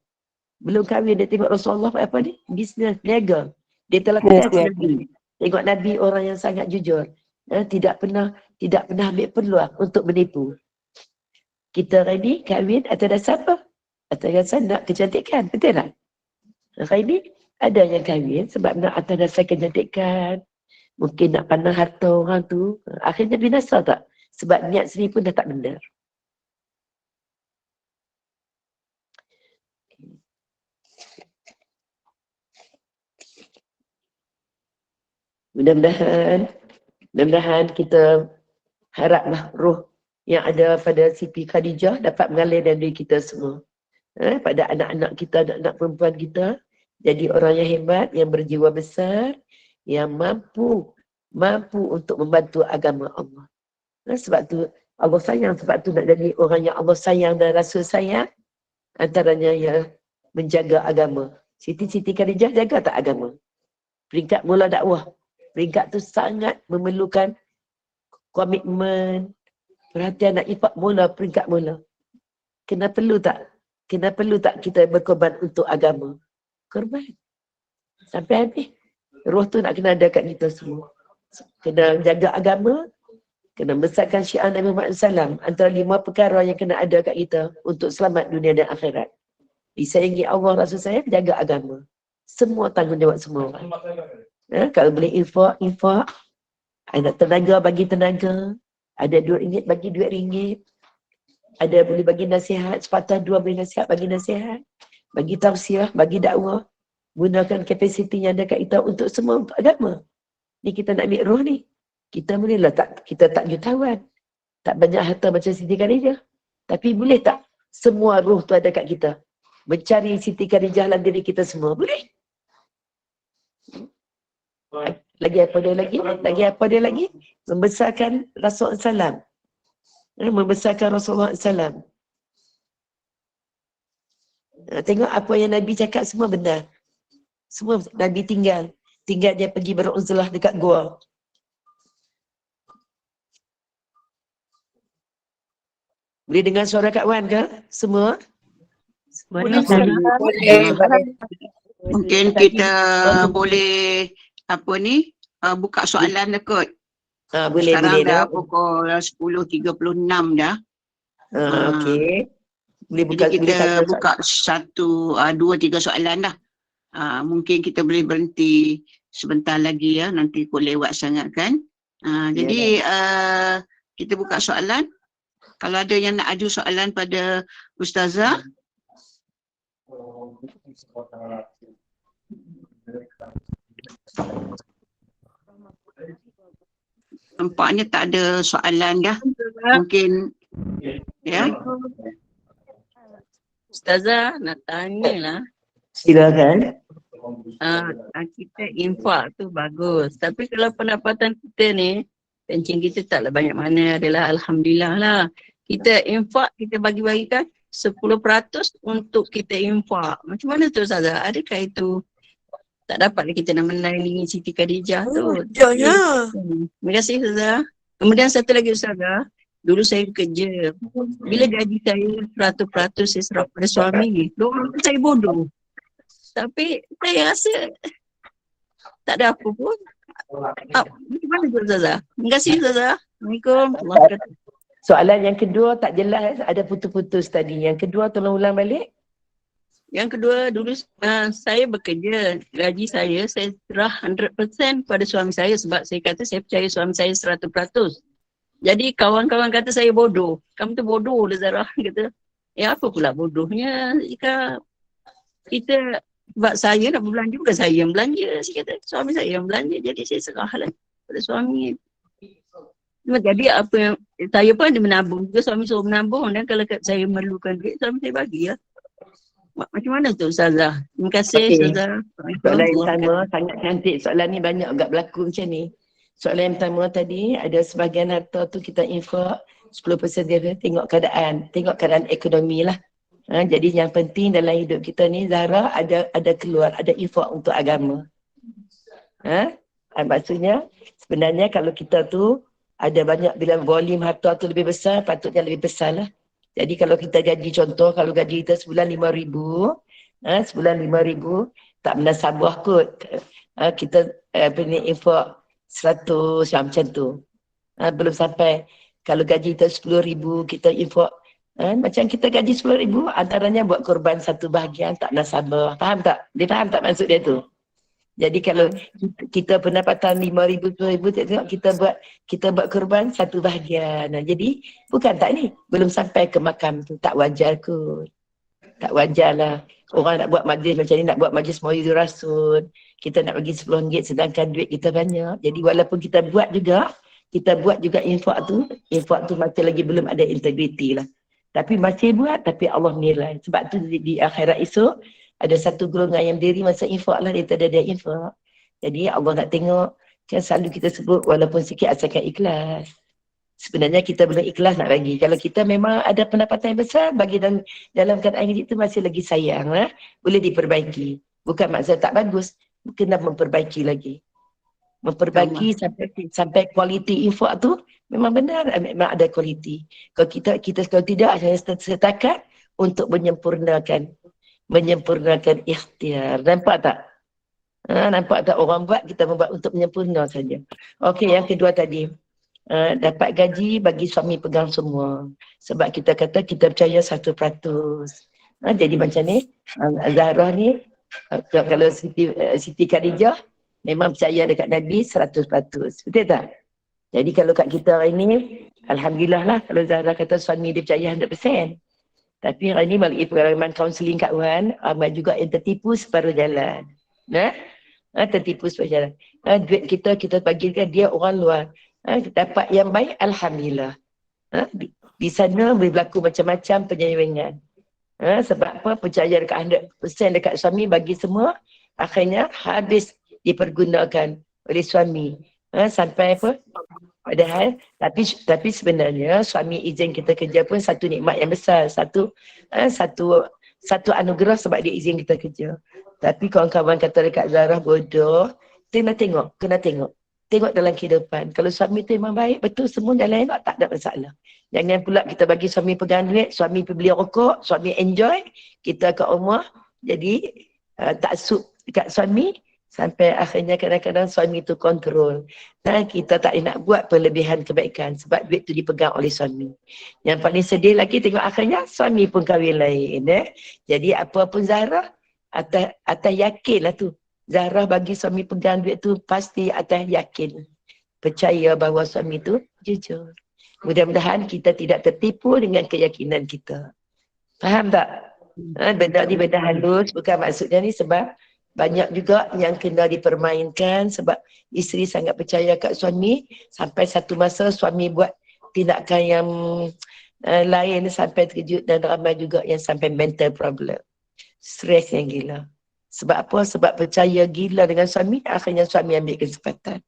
[SPEAKER 2] Belum kahwin dia tengok Rasulullah apa ni? Bisnes, niaga. Dia telah test Nabi. Tengok Nabi orang yang sangat jujur. Tidak pernah ambil peluang untuk menipu. Kita hari ni kahwin atas dasar apa? Atas dasar nak kecantikan. Betul tak? Hari ni Ada yang kahwin sebab nak atas dasar kecantikan. Mungkin nak pandang harta orang tu. Akhirnya binasa tak? Sebab niat sendiri pun dah tak benar. Mudah-mudahan kita haraplah roh yang ada pada Siti Khadijah dapat mengalir dari diri kita semua. Pada anak-anak kita, anak-anak perempuan kita, jadi orang yang hebat, yang berjiwa besar, yang mampu untuk membantu agama Allah. Sebab tu Allah sayang, sebab tu nak jadi orang yang Allah sayang dan rasa sayang, antaranya yang menjaga agama. Siti Khadijah jaga tak agama? Peringkat mula dakwah. Peringkat tu sangat memerlukan komitmen, perhatian nak infak mula, peringkat mula. Kena perlu tak kita berkorban untuk agama? Korban. Sampai habis. Roh tu nak kena ada kat kita semua. Kena jaga agama, kena besarkan syiar Nabi Muhammad SAW. Antara 5 perkara yang kena ada kat kita untuk selamat dunia dan akhirat. Disayangi Allah, Rasul saya, jaga agama. Semua tanggungjawab semua orang. Kalau boleh infak. Ada tenaga bagi tenaga. Ada RM2 bagi RM2. Ada boleh bagi nasihat. Sepatah 2 bagi nasihat, bagi nasihat. Bagi tausiah, bagi dakwah. Gunakan kapasiti yang ada kat kita untuk semua, untuk agama. Ni kita nak ambil roh ni. Kita bolehlah kita tak jutawan. Tak banyak harta macam Siti Khadijah. Tapi boleh tak semua roh tu ada kat kita? Mencari Siti Khadijah dalam diri kita semua. Boleh? Lagi apa dia lagi? Membesarkan Rasulullah SAW. Membesarkan Rasulullah SAW. Tengok apa yang Nabi cakap semua benar. Semua Nabi tinggal dia pergi beruzlah dekat gua. Boleh dengar suara Kak Wan ke? Semua?
[SPEAKER 3] Boleh. Mungkin kita boleh buka soalan kot.
[SPEAKER 2] Boleh.
[SPEAKER 3] Sekarang dah pukul 10.36 dah.
[SPEAKER 2] Okey.
[SPEAKER 3] Jadi kita buka 2-3 soalan dah. Mungkin kita boleh berhenti sebentar lagi ya. Nanti kau lewat sangat kan. Jadi kita buka soalan. Kalau ada yang nak aju soalan pada Ustazah. Nampaknya tak ada soalan dah. Mungkin ya.
[SPEAKER 4] Ustazah nak tanya lah.
[SPEAKER 2] Silakan.
[SPEAKER 4] Kita infak tu bagus. Tapi kalau pendapatan kita ni, pencen kita taklah banyak mana adalah Alhamdulillah lah. Kita infak, kita bagi-bagikan 10% untuk kita infak. Macam mana tu Ustazah? Adakah itu tak dapat kita nak menaiki Siti Khadijah tu?
[SPEAKER 5] Jauhnya.
[SPEAKER 4] Terima kasih Ustazah. Kemudian satu lagi Ustazah. Dulu saya bekerja. Bila gaji saya 100% saya serap pada suami. Diorang tu saya bodoh. Tapi saya rasa tak ada apa pun. Macam mana tu Ustazah? Terima kasih Ustazah. Assalamualaikum.
[SPEAKER 2] Soalan yang kedua tak jelas. Ada putus-putus tadi. Yang kedua tolong ulang balik.
[SPEAKER 4] Yang kedua, dulu saya bekerja, gaji saya serah 100% pada suami saya sebab saya kata saya percaya suami saya 100%. Jadi kawan-kawan kata saya bodoh. Kamu tu bodoh lah Zarah, kata. Ya apa pula bodohnya jika kita, sebab saya nak berbelanja, bukan saya yang belanja. Saya kata suami saya yang belanja, jadi saya serahlah pada suami. Jadi apa yang, saya pun ada menabung juga, suami suruh menabung dan kalau saya memerlukan duit, suami saya bagi lah. Macam mana tu Ustazah? Terima kasih Ustazah.
[SPEAKER 2] Soalan yang sama, sangat cantik. Soalan ni banyak agak berlaku macam ni. Soalan yang pertama tadi, ada sebahagian harta tu kita infak, 10% dia tengok keadaan ekonomi lah. Jadi yang penting dalam hidup kita ni, Zahra ada keluar, ada infak untuk agama. Maksudnya, sebenarnya kalau kita tu ada banyak, bila volume harta tu lebih besar, patutnya lebih besar lah. Jadi kalau kita gaji, contoh kalau gaji kita sebulan 5,000, sebulan 5,000, tak menasabah kot. Kita infak 100 macam tu. Belum sampai, kalau gaji kita 10,000, kita infak, macam kita gaji 10,000, antaranya buat korban satu bahagian, tak menasabah. Faham tak? Dia faham tak maksud dia tu? Jadi kalau kita pendapatan 5,000, 10,000, tengok kita buat korban satu bahagian. Jadi bukan tak ni, belum sampai ke makam tu, tak wajar kot. Tak wajar lah. Orang nak buat majlis macam ni, nak buat majlis Maulid Rasul, kita nak bagi RM10 sedangkan duit kita banyak. Jadi walaupun kita buat juga infak tu masih lagi belum ada integriti lah. Tapi masih buat, tapi Allah nilai. Sebab tu di akhirat esok, ada satu golongan yang berdiri masa infak lah, dia tak ada infak. Jadi Allah nak tengok, kan selalu kita sebut walaupun sikit asalkan ikhlas. Sebenarnya kita belum ikhlas nak bagi. Kalau kita memang ada pendapatan yang besar, bagi dalam keadaan itu masih lagi sayang lah. Boleh diperbaiki. Bukan maksud tak bagus, kena memperbaiki lagi. Memperbaiki sampai kualiti infak tu memang benar, memang ada kualiti. Kalau kita kalau tidak, hanya setakat untuk menyempurnakan ikhtiar. Nampak tak? Nampak tak orang buat, kita membuat untuk menyempurna saja. Okey, yang kedua tadi. Dapat gaji bagi suami pegang semua. Sebab kita kata kita percaya 100%. Jadi macam ni, Zahra ni, kalau Siti Khadijah, memang percaya dekat Nabi 100%. Betul tak? Jadi kalau kat kita hari ni, Alhamdulillah lah kalau Zahra kata suami dia percaya 100%. Tapi hari ni balik pengalaman kaunseling Kak Wan, ramai juga yang tertipu separuh jalan. Tertipu separuh jalan. Duit kita bagikan dia orang luar. Dapat yang baik, Alhamdulillah. Di sana boleh berlaku macam-macam penyelewengan. Sebab apa? Percaya dekat 100% dekat suami bagi semua, akhirnya habis dipergunakan oleh suami. Sampai apa? Padahal, tapi sebenarnya suami izin kita kerja pun satu nikmat yang besar. Satu anugerah sebab dia izin kita kerja. Tapi kawan-kawan kata dekat Zahra bodoh, kena tengok. Tengok dalam kehidupan. Kalau suami tu memang baik, betul semua jalan elok, tak ada masalah. Jangan pula kita bagi suami pegang duit, suami pergi beli rokok, suami enjoy, kita kat rumah, jadi taksub dekat suami, sampai akhirnya kadang-kadang suami tu kontrol. Dan kita tak nak buat perlebihan kebaikan sebab duit tu dipegang oleh suami. Yang paling sedih lagi tengok akhirnya suami pun kahwin lain. Jadi apa pun Zahra, atas yakin lah tu. Zahra bagi suami pegang duit tu pasti atas yakin. Percaya bahawa suami tu jujur. Mudah-mudahan kita tidak tertipu dengan keyakinan kita. Faham tak? Benda ni benda halus. Bukan maksudnya ni sebab banyak juga yang kena dipermainkan sebab isteri sangat percaya kat suami. Sampai satu masa suami buat tindakan yang lain sampai terkejut dan ramai juga yang sampai mental problem. Stres yang gila. Sebab apa? Sebab percaya gila dengan suami, akhirnya suami ambil kesempatan.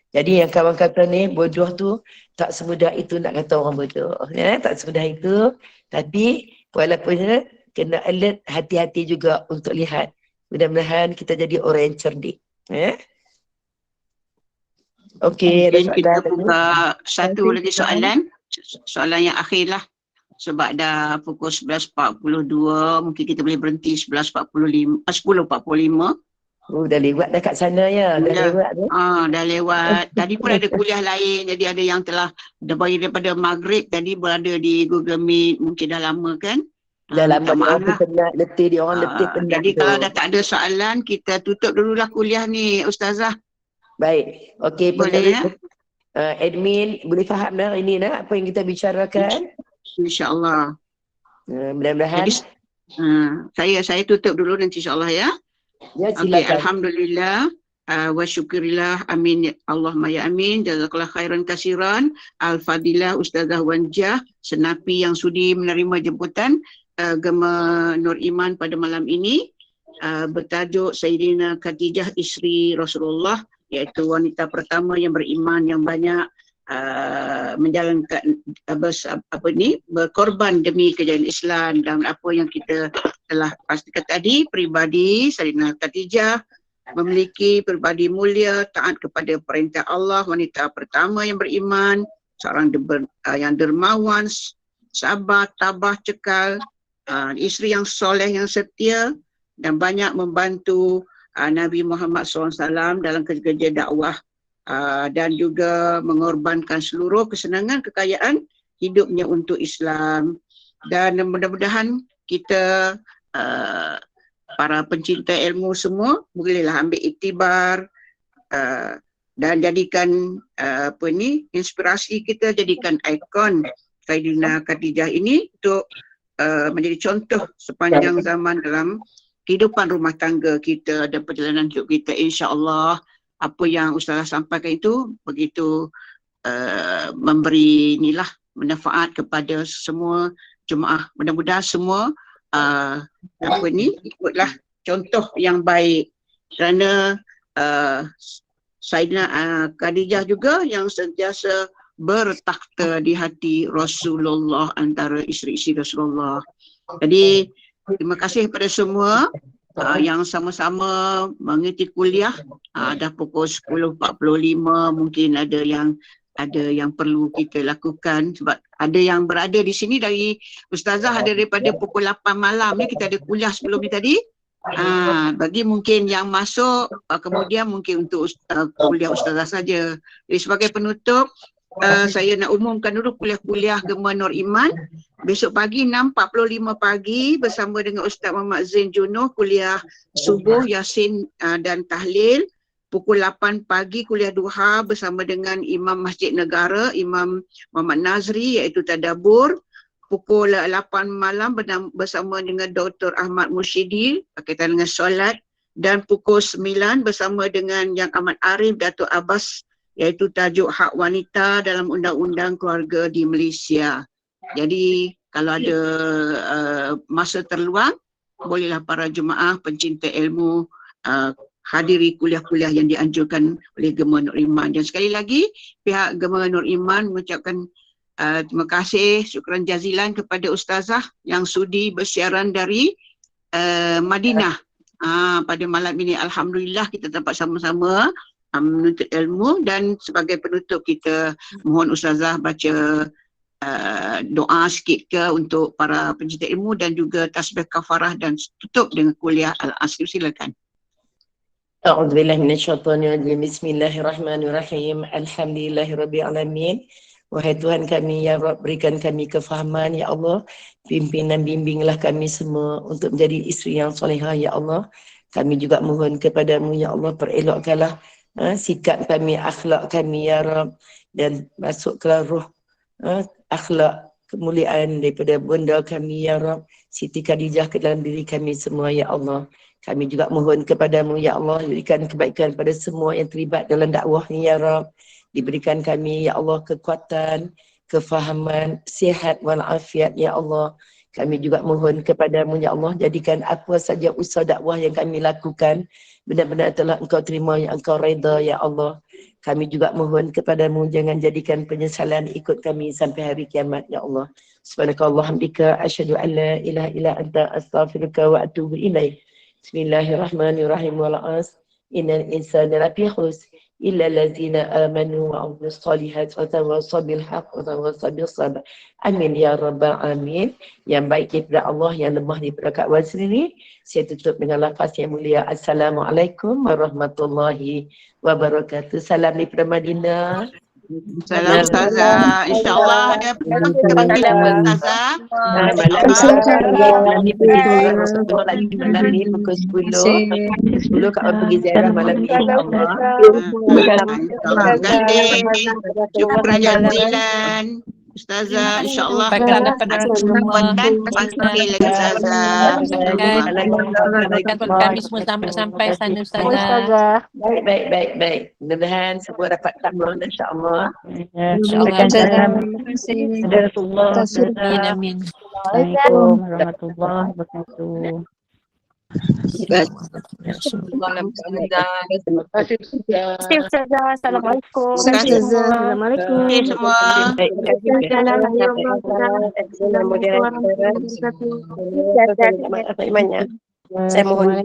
[SPEAKER 2] Jadi yang kawan kata ni, bodoh tu tak semudah itu nak kata orang bodoh. Tak semudah itu. Tapi walaupun kena alert, hati-hati juga untuk lihat. Mudah-mudahan kita jadi orang yang cerdik. Okey,
[SPEAKER 3] kita buka satu lagi soalan. Soalan yang akhir lah. Sebab dah pukul 11.42, mungkin kita boleh berhenti 10.45.
[SPEAKER 2] Dah lewat dah kat sana ya.
[SPEAKER 3] Dah lewat. Tadi pun ada kuliah lain, jadi ada yang telah daripada maghrib tadi berada di Google Meet, mungkin dah lama kan?
[SPEAKER 2] Dah lama orang penat, letih dia orang letih penat.
[SPEAKER 3] Jadi kalau dah tak ada soalan, kita tutup dululah kuliah ni Ustazah.
[SPEAKER 2] Baik. Okey,
[SPEAKER 3] boleh ya?
[SPEAKER 2] Admin boleh faham dah ini apa yang kita bicarakan?
[SPEAKER 3] InsyaAllah.
[SPEAKER 2] Mudah-mudahan.
[SPEAKER 3] Saya tutup dulu nanti insyaAllah ya.
[SPEAKER 2] Ya, silakan.
[SPEAKER 3] Okay, Alhamdulillah. Wa syukurillah. Amin. Allahumma ya amin. Jazakallah khairan kasiran. Al-Fadilah Ustazah Wanjah. Senapi yang sudi menerima jemputan Gema Nur Iman pada malam ini. Bertajuk Sayyidina Khadijah isteri Rasulullah. Iaitu wanita pertama yang beriman yang banyak menjalankan berkorban demi kejayaan Islam dan apa yang kita telah pastikan tadi, pribadi Sayyidina Khadijah memiliki pribadi mulia, taat kepada perintah Allah, wanita pertama yang beriman, seorang yang dermawan, sabar, tabah, cekal, isteri yang soleh, yang setia dan banyak membantu Nabi Muhammad SAW dalam kerja-kerja dakwah. Dan juga mengorbankan seluruh kesenangan kekayaan hidupnya untuk Islam. Dan mudah-mudahan kita para pencinta ilmu semua bolehlah ambil iktibar dan jadikan inspirasi kita, jadikan ikon Saidina Khadijah ini untuk menjadi contoh sepanjang zaman dalam kehidupan rumah tangga kita dan perjalanan hidup kita. InsyaAllah apa yang Ustazah sampaikan itu begitu memberi manfaat kepada semua jemaah. Mudah-mudahan semua ikutlah contoh yang baik, kerana Saidina Khadijah juga yang sentiasa bertakhta di hati Rasulullah, antara isteri-isteri Rasulullah. Jadi terima kasih kepada semua yang sama-sama mengikuti kuliah. Dah pukul 10.45, mungkin ada yang perlu kita lakukan, sebab ada yang berada di sini dari Ustazah ada daripada pukul 8 malam ni, kita ada kuliah sebelum ni tadi. Bagi mungkin yang masuk kemudian mungkin untuk kuliah Ustazah saja. Jadi sebagai penutup, saya nak umumkan dulu kuliah-kuliah Gema Nur Iman. Besok pagi 6.45 pagi bersama dengan Ustaz Muhammad Zain Junoh, kuliah subuh Yasin dan Tahlil. Pukul 8 pagi kuliah duha bersama dengan Imam Masjid Negara, Imam Muhammad Nazri, iaitu Tadabbur. Pukul 8 malam bersama dengan Dr. Ahmad Musyidi berkaitan dengan solat. Dan pukul 9 bersama dengan Yang Amat Arif Datuk Abbas, iaitu tajuk hak wanita dalam undang-undang keluarga di Malaysia. Jadi kalau ada masa terluang, bolehlah para jemaah pencinta ilmu hadiri kuliah-kuliah yang dianjurkan oleh Gema Nur Iman. Dan sekali lagi pihak Gema Nur Iman mengucapkan terima kasih, syukran jazilan kepada Ustazah yang sudi bersiaran dari Madinah pada malam ini. Alhamdulillah kita dapat sama-sama menuntut ilmu. Dan sebagai penutup kita mohon Ustazah baca doa sikit ke untuk para pencinta ilmu dan juga tasbih kafarah dan tutup dengan kuliah Al-Asr. Silakan.
[SPEAKER 2] A'udzubillahi minasyaitonirrajim. Bismillahirrahmanirrahim. Alhamdulillahirabbil alamin. Wahai Tuhan kami, ya Rabb, berikan kami kefahaman, ya Allah. Pimpin dan bimbinglah kami semua untuk menjadi isteri yang solehah, ya Allah. Kami juga mohon kepadamu, ya Allah, perelokkanlah sikap kami, akhlak kami, ya Rabb. Dan masuklah ruh akhlak kemuliaan daripada bunda kami, ya Rabb, Siti Khadijah, ke dalam diri kami semua, ya Allah. Kami juga mohon kepadamu, ya Allah, berikan kebaikan pada semua yang terlibat dalam dakwah ni, ya Rabb. Diberikan kami, ya Allah, kekuatan, kefahaman, sihat walafiat, ya Allah. Kami juga mohon kepadamu, ya Allah, jadikan apa saja usaha dakwah yang kami lakukan benar-benar telah Engkau terima, yang Engkau reda, ya Allah. Kami juga mohon kepadamu, jangan jadikan penyesalan ikut kami sampai hari kiamat, ya Allah. Subhanakallah hamdika, asyhadu an la ilaha illa anta, astaghfiruka wa atubu ilaih. Bismillahirrahmanirrahim. Wal 'asr, innal insana lafi khusr illa allazina amanu wa 'amilus solihat wa tawassaw bil haqq wa tawassaw bis sabr. Amin ya rabbal alamin. Yang baik daripada Allah, yang lemah daripada kawan sendiri. Saya tutup dengan lafaz yang mulia. Assalamualaikum warahmatullahi wabarakatuh. Salam daripada Madinah.
[SPEAKER 3] Salam Ustazah. InsyaAllah ada panggilan Ustazah.
[SPEAKER 2] Malam ni pukul 10 kalau pergi ziarah malam ni, insyaAllah.
[SPEAKER 3] Syukran jazilan Ustazah, insyaAllah kita panggil lagi Ustazah.
[SPEAKER 5] Kami semua sampai sana Ustazah.
[SPEAKER 2] Baik. Mudah-mudahan semua dapat tambah, insyaAllah.
[SPEAKER 5] InsyaAllah.
[SPEAKER 2] Amin.
[SPEAKER 5] Assalamualaikum warahmatullahi wabarakatuh.
[SPEAKER 2] Terima kasih
[SPEAKER 5] Ustazah. Assalamualaikum.
[SPEAKER 3] Assalamualaikum semua.
[SPEAKER 2] Saya mohon.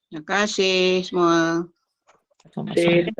[SPEAKER 3] Terima kasih semua.
[SPEAKER 5] Terima kasih.